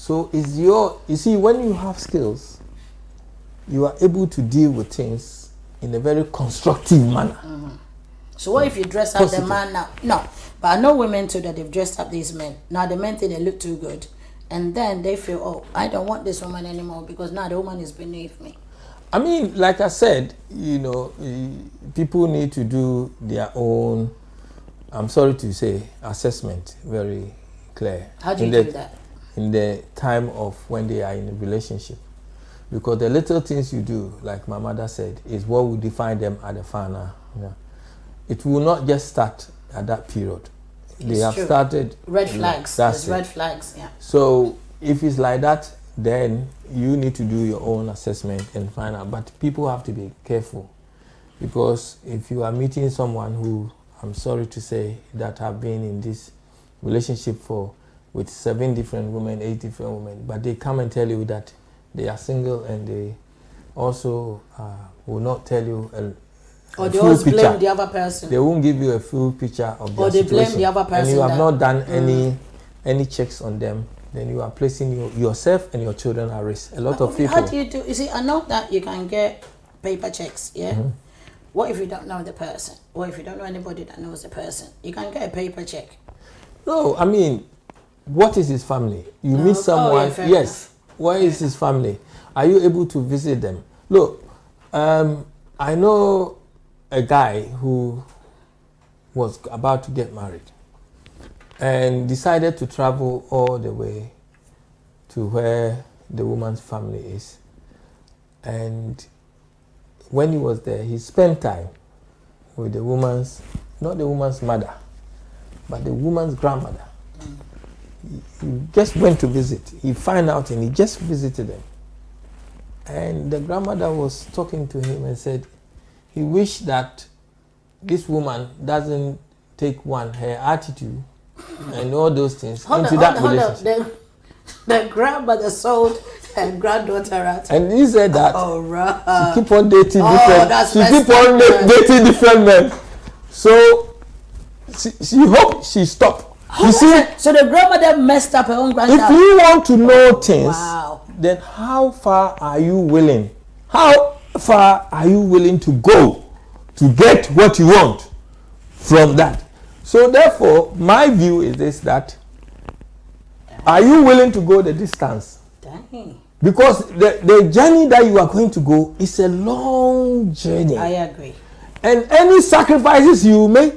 Speaker 2: So it's you see, when you have skills, you are able to deal with things in a very constructive manner.
Speaker 1: So what if you dress up the man now? No, but I know women too that they've dressed up these men. Now the men think they look too good, and then they feel, oh, I don't want this woman anymore because now the woman is beneath me.
Speaker 2: I mean, like I said, you know, people need to do their own, I'm sorry to say, assessment very clear.
Speaker 1: How do you do that?
Speaker 2: In the time of when they are in a relationship. Because the little things you do, like my mother said, is what will define them at the final. Yeah. It will not just start at that period. They have started.
Speaker 1: Red flags.
Speaker 2: That's
Speaker 1: red flags, yeah.
Speaker 2: So if it's like that, then you need to do your own assessment and find out. But people have to be careful, because if you are meeting someone who, I'm sorry to say, that have been in this relationship with 7 different women, 8 different women, but they come and tell you that they are single, and they also will not tell you
Speaker 1: or they always blame the other person.
Speaker 2: They won't give you a full picture of their situation.
Speaker 1: Or they blame the other person.
Speaker 2: And you have not done any checks on them. Then you are placing yourself and your children at risk. A lot of people.
Speaker 1: How do you do? You see, I know that you can get paper checks. Yeah. What if you don't know the person? What if you don't know anybody that knows the person? You can get a paper check.
Speaker 2: No, I mean, what is his family? You meet someone.
Speaker 1: Yeah,
Speaker 2: yes. What is his family? Are you able to visit them? Look, I know a guy who was about to get married and decided to travel all the way to where the woman's family is. And when he was there, he spent time with the woman's, not the woman's mother, but the woman's grandmother. He just went to visit. He found out and he just visited them. And the grandmother was talking to him and said he wished that this woman doesn't take her attitude and all those things into that relationship.
Speaker 1: The grandmother sold her granddaughter out.
Speaker 2: And he said that she keep on dating dating different men. So she hoped she stopped. You see,
Speaker 1: so the grandmother messed up her own granddaughter.
Speaker 2: If you want to know things, then how far are you willing? How far are you willing to go to get what you want from that? So therefore, my view is this, that are you willing to go the distance?
Speaker 1: Dang.
Speaker 2: Because the journey that you are going to go is a long journey.
Speaker 1: I agree.
Speaker 2: And any sacrifices you make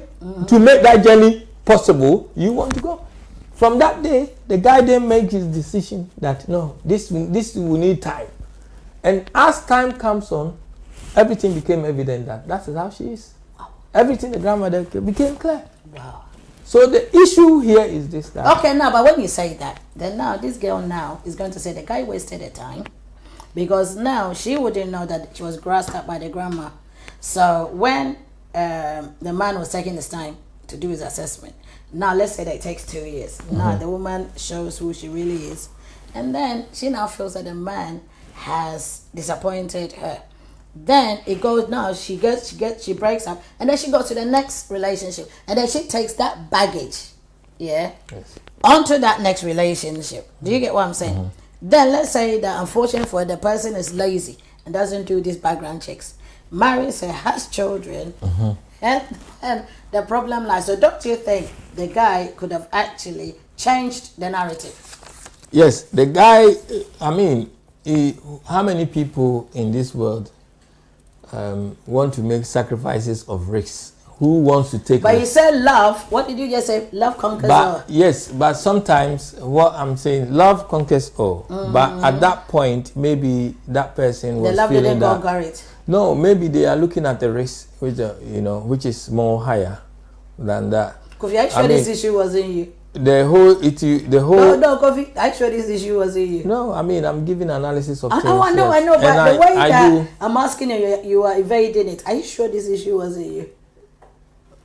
Speaker 2: to make that journey possible, you want to go. From that day, the guy then makes his decision that no, this will need time. And as time comes on, everything became evident that is how she is. Wow. Everything the grandmother became clear.
Speaker 1: Wow.
Speaker 2: So the issue here is this. That
Speaker 1: okay, now, but when you say that, then now this girl now is going to say the guy wasted her time, because now she wouldn't know that she was grassed up by the grandma. So when the man was taking his time to do his assessment, now let's say that it takes 2 years. Now the woman shows who she really is, and then she now feels that the man has disappointed her. Then it goes, now she breaks up, and then she goes to the next relationship, and then she takes that baggage, onto that next relationship. Do you get what I'm saying? Then let's say that unfortunately for the person is lazy and doesn't do these background checks, marries her, has children, and the problem lies. So don't you think the guy could have actually changed the narrative?
Speaker 2: Yes, the guy, I mean, how many people in this world want to make sacrifices of risks? Who wants to take
Speaker 1: But you said love. What did you just say? Love conquers all.
Speaker 2: Yes, but sometimes what I'm saying, love conquers all. But at that point, maybe that person was feeling that. No, maybe they are looking at the risk, which is more higher than that.
Speaker 1: Kofi, I'm sure this issue wasn't you.
Speaker 2: The whole.
Speaker 1: No, Kofi, I'm sure this issue wasn't you.
Speaker 2: No, I mean, I'm giving analysis of things.
Speaker 1: I know, but the way that I'm asking you, you are evading it. Are you sure this issue wasn't you?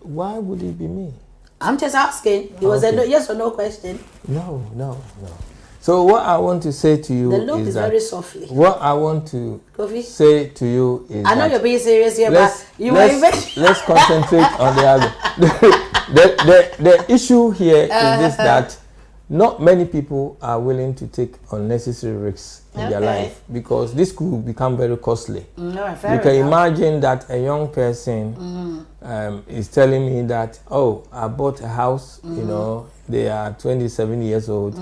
Speaker 2: Why would it be me?
Speaker 1: I'm just asking. It was a yes or no question.
Speaker 2: No. So what I want to say to you
Speaker 1: is that very softly.
Speaker 2: What I want to say to you is
Speaker 1: I know you're being serious here, but
Speaker 2: let's concentrate on the other. The issue here is this, that not many people are willing to take unnecessary risks in their life because this could become very costly.
Speaker 1: No,
Speaker 2: you can imagine that a young person is telling me that, oh, I bought a house, you know, they are 27 years old,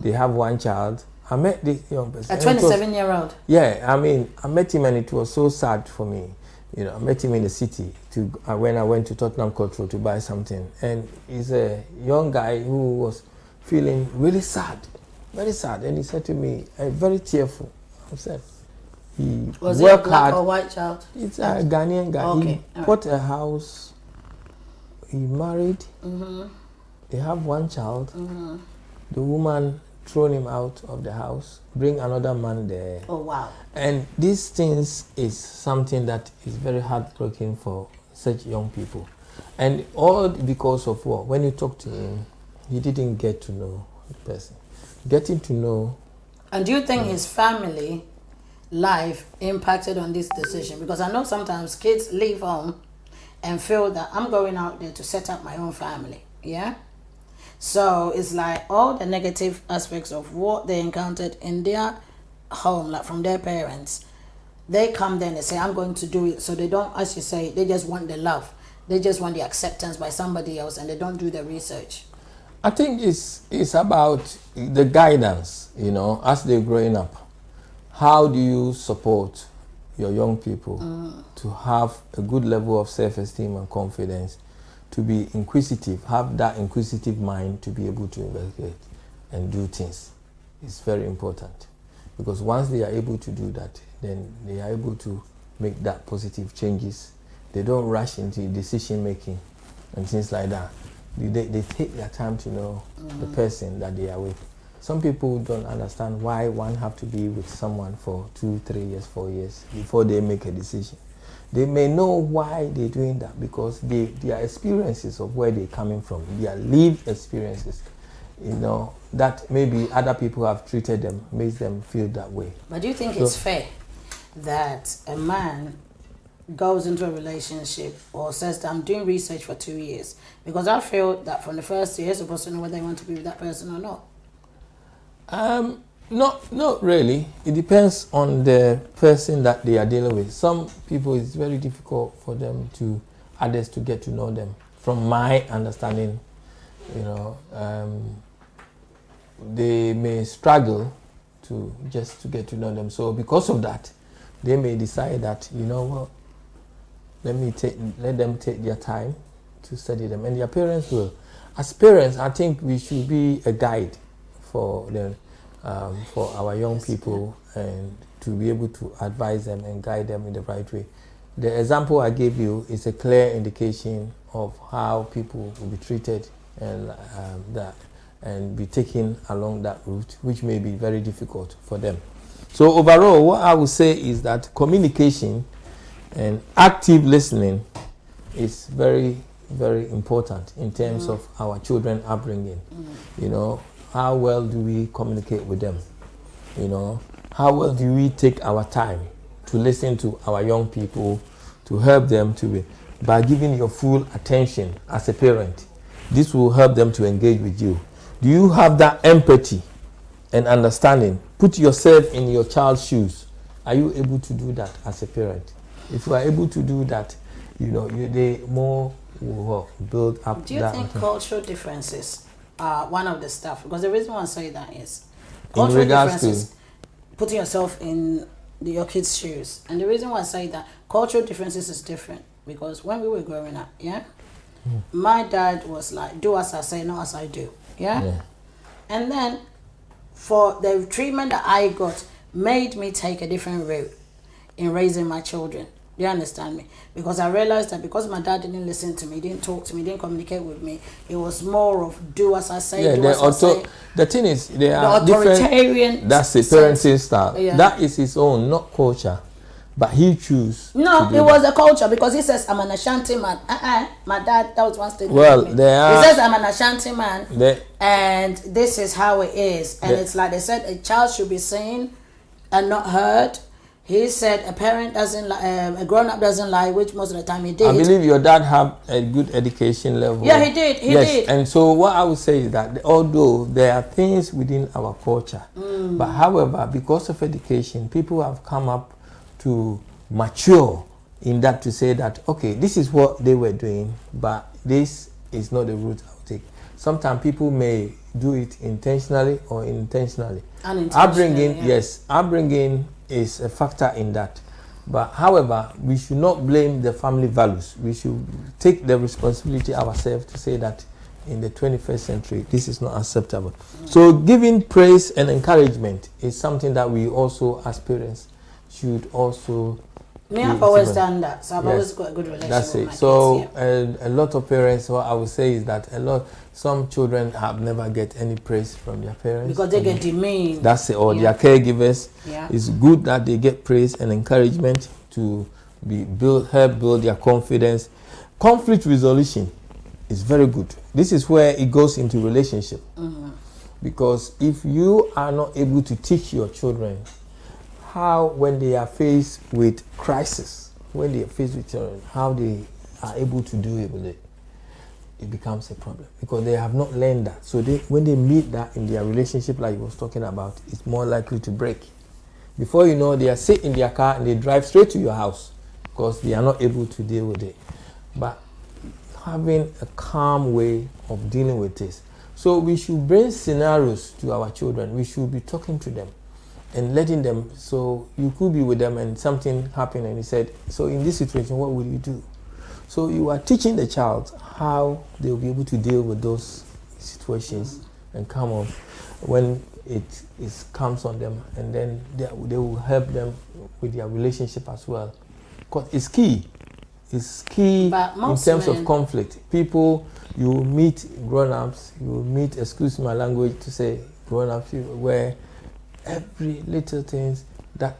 Speaker 2: they have one child. I met this young person.
Speaker 1: A 27-year-old?
Speaker 2: Yeah, I mean, I met him and it was so sad for me. You know, I met him in the city when I went to Tottenham Court Road to buy something. And he's a young guy who was feeling really sad, very sad. And he said to me, very tearful. I said, he
Speaker 1: was
Speaker 2: worked
Speaker 1: it a black
Speaker 2: hard.
Speaker 1: or white child?
Speaker 2: It's a Ghanaian guy.
Speaker 1: Okay.
Speaker 2: He bought a house, he married, they have one child. The woman thrown him out of the house, bring another man there.
Speaker 1: Oh, wow.
Speaker 2: And these things is something that is very heartbreaking for such young people. And all because of what? When you talk to him, he didn't get to know the person. Getting to know.
Speaker 1: And do you think his family life impacted on this decision? Because I know sometimes kids leave home and feel that I'm going out there to set up my own family. Yeah? So it's like all the negative aspects of what they encountered in their home, like from their parents, they come then and say, I'm going to do it. So they don't, as you say, they just want the love. They just want the acceptance by somebody else and they don't do the research.
Speaker 2: I think it's about the guidance, you know, as they're growing up. How do you support your young people to have a good level of self-esteem and confidence, to be inquisitive, have that inquisitive mind to be able to investigate and do things? It's very important. Because once they are able to do that, then they are able to make that positive changes. They don't rush into decision making and things like that. They take their time to know the person that they are with. Some people don't understand why one have to be with someone for 2, 3 years, 4 years before they make a decision. They may know why they're doing that because their experiences of where they're coming from, their lived experiences, you know, that maybe other people have treated them, makes them feel that way.
Speaker 1: But do you think it's fair that a man goes into a relationship or says that I'm doing research for 2 years? Because I feel that from the first year, you're supposed to know whether you want to be with that person or not.
Speaker 2: Not really. It depends on the person that they are dealing with. Some people, it's very difficult for them others to get to know them. From my understanding, you know, they may struggle to get to know them. So because of that, they may decide that, you know what, let them take their time to study them, and their parents will. As parents, I think we should be a guide for them, for our young people, and to be able to advise them and guide them in the right way. The example I gave you is a clear indication of how people will be treated and be taken along that route, which may be very difficult for them. So overall, what I would say is that communication and active listening is very, very important in terms of our children upbringing. You know, how well do we communicate with them? You know, how well do we take our time to listen to our young people, to help them by giving your full attention as a parent? This will help them to engage with you. Do you have that empathy and understanding? Put yourself in your child's shoes. Are you able to do that as a parent? If you are able to do that, you know, they more will build up.
Speaker 1: Do you think cultural differences are one of the stuff? Because the reason why I say that is cultural differences, putting yourself in your kids' shoes. And the reason why I say that cultural differences is different because when we were growing up, my dad was like, do as I say, not as I do. Yeah. And then for the treatment that I got made me take a different route in raising my children. Do you understand me? Because I realized that because my dad didn't listen to me, didn't talk to me, didn't communicate with me, it was more of do as I say, do as I say.
Speaker 2: The thing is, they are
Speaker 1: authoritarian.
Speaker 2: That's the parenting style. Yeah. That is his own, not culture. But he chose.
Speaker 1: No, it was a culture because he says, I'm an Ashanti man. My dad, that was one statement.
Speaker 2: Well,
Speaker 1: he says, I'm an Ashanti man. And this is how it is. And it's like they said, a child should be seen and not heard. He said a parent doesn't lie, a grown-up doesn't lie, which most of the time he did.
Speaker 2: I believe your dad had a good education level.
Speaker 1: Yeah, he did. He did.
Speaker 2: And so what I would say is that although there are things within our culture, but however, because of education, people have come up to mature in that to say that, okay, this is what they were doing, but this is not the route I would take. Sometimes people may do it intentionally or unintentionally. Upbringing is a factor in that. But however, we should not blame the family values. We should take the responsibility ourselves to say that in the 21st century, this is not acceptable. So giving praise and encouragement is something that we also as parents should also
Speaker 1: I've always done that, so I've always got a good relationship
Speaker 2: with my
Speaker 1: kids.
Speaker 2: So a lot of parents, what I would say is that some children have never get any praise from their parents.
Speaker 1: Because they get demeaned.
Speaker 2: That's it, or their caregivers. Yeah. It's good that they get praise and encouragement to help build their confidence. Conflict resolution is very good. This is where it goes into relationship. Because if you are not able to teach your children how, when they are faced with crisis, when they are faced with children, how they are able to deal with it, it becomes a problem because they have not learned that. So when they meet that in their relationship, like you was talking about, it's more likely to break. Before you know, they are sit in their car and they drive straight to your house because they are not able to deal with it. But having a calm way of dealing with this. So we should bring scenarios to our children. We should be talking to them and letting them, so you could be with them and something happened and he said, so in this situation, what will you do? So you are teaching the child how they will be able to deal with those situations and come on when it comes on them, and then they will help them with their relationship as well. Because it's key. It's key in terms of conflict. People, you meet grown-ups, you meet, excuse my language to say grown-ups, where every little things that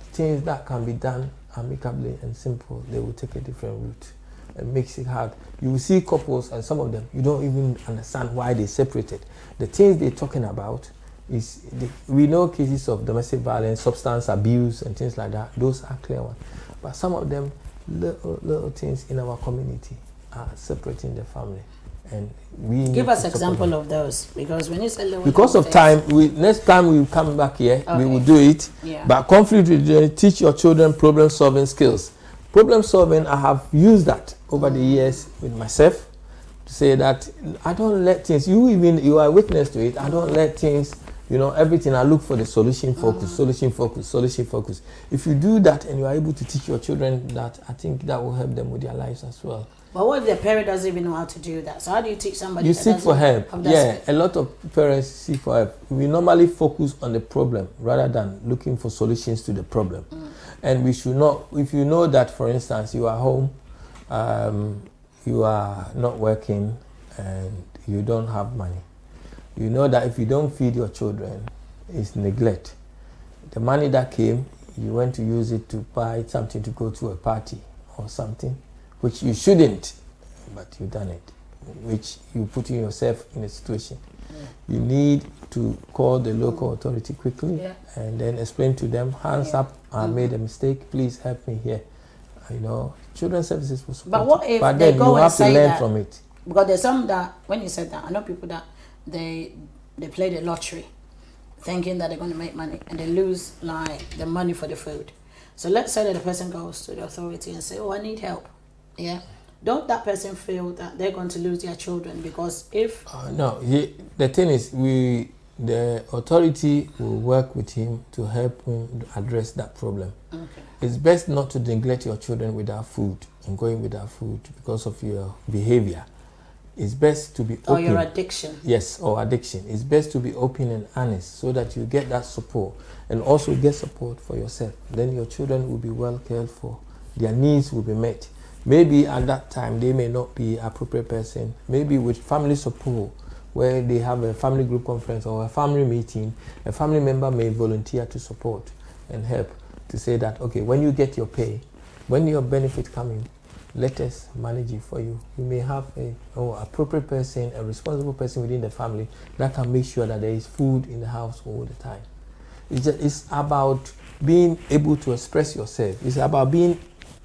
Speaker 2: can be done amicably and simple, they will take a different route. It makes it hard. You will see couples, and some of them, you don't even understand why they separated. The things they're talking about is, we know cases of domestic violence, substance abuse, and things like that. Those are clear ones. But some of them, little things in our community are separating the family. And we
Speaker 1: give us example of those, because when you say little,
Speaker 2: because of time, next time we come back here, we will do it. Yeah. But conflict resolution, teach your children problem solving skills. Problem solving, I have used that over the years with myself to say that I don't let things, you are a witness to it, I don't let things, everything, I look for the solution focus, solution focus, solution focus. If you do that and you are able to teach your children that, I think that will help them with their lives as well.
Speaker 1: But what if the parent doesn't even know how to do that? So how do you teach somebody?
Speaker 2: You seek for help. Yeah, a lot of parents seek for help. We normally focus on the problem rather than looking for solutions to the problem. And we should not, if you know that, for instance, you are home, you are not working and you don't have money. You know that if you don't feed your children, it's neglect. The money that came, you went to use it to buy something to go to a party or something, which you shouldn't, but you've done it, which you putting yourself in a situation. You need to call the local authority quickly and then explain to them, hands up, I made a mistake, please help me here. Children's services will support.
Speaker 1: But what if
Speaker 2: but
Speaker 1: they
Speaker 2: then
Speaker 1: go
Speaker 2: you
Speaker 1: and
Speaker 2: have to
Speaker 1: say
Speaker 2: learn
Speaker 1: that,
Speaker 2: from it.
Speaker 1: Because there's some that, when you said that, I know people that they play the lottery thinking that they're going to make money and they lose the money for the food. So let's say that the person goes to the authority and say, oh, I need help. Yeah. Don't that person feel that they're going to lose their children? Because if...
Speaker 2: no, the thing is, the authority will work with him to help him address that problem. Okay. It's best not to neglect your children without food and going without food because of your behavior. It's best to be open.
Speaker 1: Or your addiction.
Speaker 2: Yes, or addiction. It's best to be open and honest so that you get that support and also get support for yourself. Then your children will be well cared for. Their needs will be met. Maybe at that time they may not be an appropriate person. Maybe with family support, where they have a family group conference or a family meeting, a family member may volunteer to support and help to say that, okay, when you get your pay, when your benefit coming, let us manage it for you. You may have an appropriate person, a responsible person within the family that can make sure that there is food in the house all the time. It's about being able to express yourself. It's about being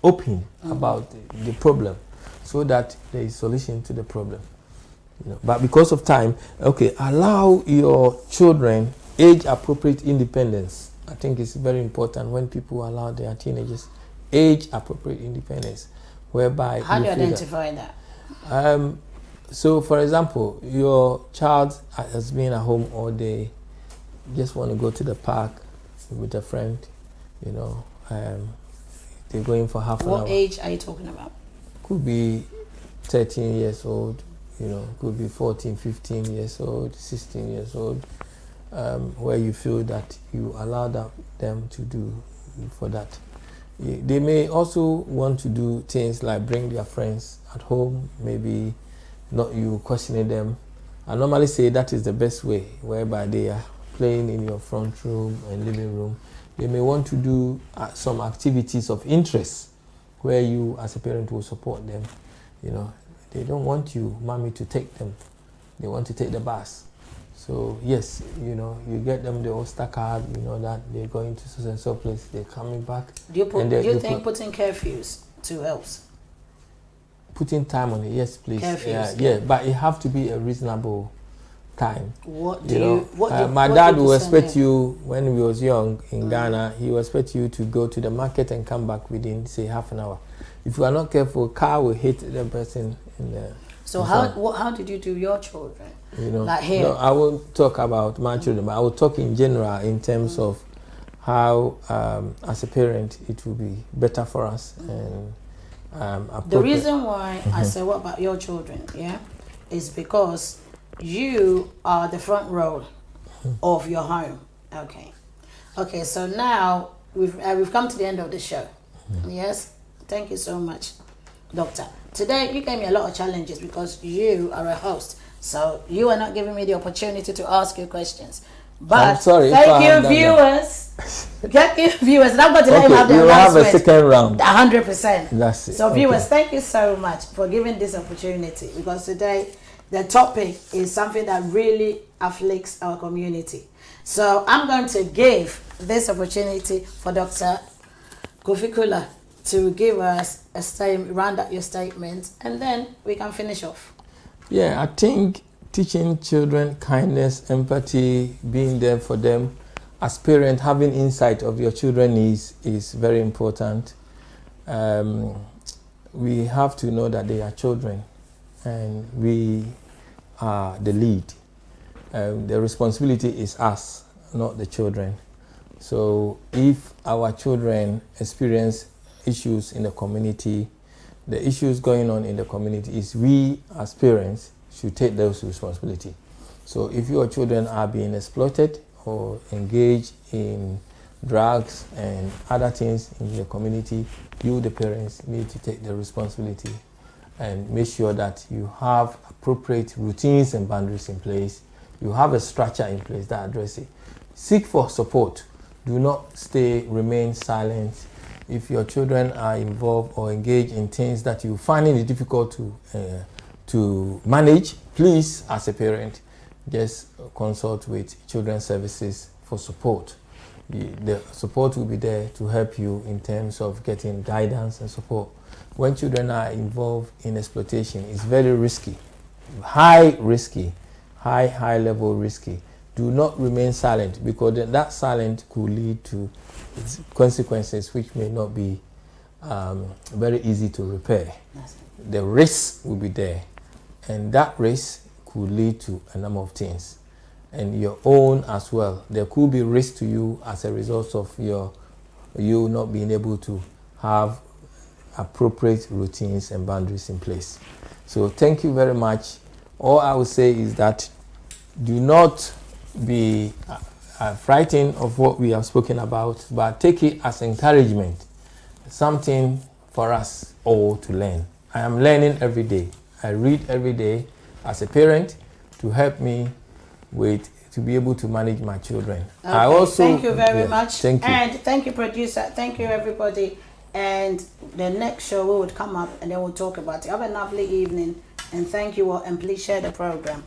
Speaker 2: open about the problem, so that there is solution to the problem. You know, but because of time, okay, allow your children age-appropriate independence. I think it's very important when people allow their teenagers age-appropriate independence, whereby
Speaker 1: how do you identify that?
Speaker 2: So, for example, your child has been at home all day, just want to go to the park with a friend, you know, they're going for half an hour.
Speaker 1: What age are you talking about?
Speaker 2: Could be 13 years old, you know, could be 14, 15 years old, 16 years old, where you feel that you allow them to do for that. They may also want to do things like bring their friends at home, maybe not you questioning them. I normally say that is the best way, whereby they are playing in your front room and living room. They may want to do some activities of interest where you as a parent will support them. You know, they don't want you, mommy, to take them. They want to take the bus. So yes, you know, you get them the Oyster card, you know, that they're going to so and so place, they're coming back.
Speaker 1: Do you think putting curfews too helps?
Speaker 2: Putting time on it, yes, please.
Speaker 1: Curfews,
Speaker 2: Yeah, but it have to be a reasonable time.
Speaker 1: My
Speaker 2: dad will expect you, when we was young in Ghana, he will expect you to go to the market and come back within, say, half an hour. If you are not careful, car will hit the person in the...
Speaker 1: So how did you do your children?
Speaker 2: You know,
Speaker 1: like here?
Speaker 2: No, I won't talk about my children, but I will talk in general in terms of how, as a parent, it will be better for us. And
Speaker 1: the reason why I say what about your children, is because you are the front row of your home. Okay. So now we've come to the end of the show. Yes. Thank you so much, Doctor. Today you gave me a lot of challenges because you are a host, so you are not giving me the opportunity to ask you questions. But
Speaker 2: I'm sorry,
Speaker 1: thank you, viewers. Thank you, viewers. And I'm going to let him have the last word.
Speaker 2: We'll have a second round.
Speaker 1: 100%.
Speaker 2: That's it.
Speaker 1: So, viewers, thank you so much for giving this opportunity, because today the topic is something that really afflicts our community. So, I'm going to give this opportunity for Dr. Kofi Kula to give us a statement, round up your statement, and then we can finish off.
Speaker 2: Yeah, I think teaching children kindness, empathy, being there for them, as parents, having insight of your children is very important. We have to know that they are children and we are the lead. The responsibility is us, not the children. So if our children experience issues in the community, the issues going on in the community is we as parents should take those responsibility. So if your children are being exploited or engaged in drugs and other things in the community, you, the parents, need to take the responsibility and make sure that you have appropriate routines and boundaries in place. You have a structure in place that addresses it. Seek for support. Do not remain silent. If your children are involved or engaged in things that you find it difficult to manage, please, as a parent, just consult with Children's Services for support. The support will be there to help you in terms of getting guidance and support. When children are involved in exploitation, it's very risky, high level risky. Do not remain silent, because that silence could lead to consequences which may not be very easy to repair. The risk will be there, and that risk could lead to a number of things, and your own as well. There could be risk to you as a result of you not being able to have appropriate routines and boundaries in place. So thank you very much. All I would say is that do not be frightened of what we have spoken about, but take it as encouragement, something for us all to learn. I am learning every day. I read every day as a parent to help me to be able to manage my children.
Speaker 1: Okay, I also thank you very much.
Speaker 2: Thank you.
Speaker 1: And thank you, producer. Thank you, everybody. And the next show we would come up and then we'll talk about it. Have a lovely evening, and thank you all, and please share the program.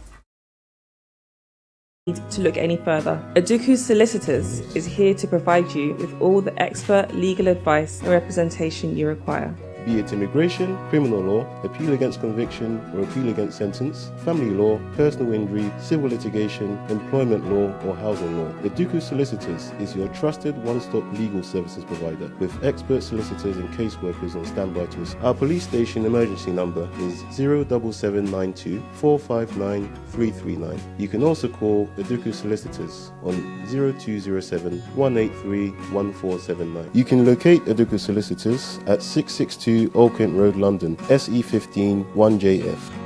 Speaker 3: to look any further. Aduku Solicitors is here to provide you with all the expert legal advice and representation you require.
Speaker 4: Be it immigration, criminal law, appeal against conviction or appeal against sentence, family law, personal injury, civil litigation, employment law or housing law. Aduku Solicitors is your trusted one-stop legal services provider with expert solicitors and caseworkers on standby to assist. Our police station emergency number is 07792 459 339. You can also call Aduku Solicitors on 0207 183 1479. You can locate Aduku Solicitors at 662 Old Kent Road, London, SE15 1JF.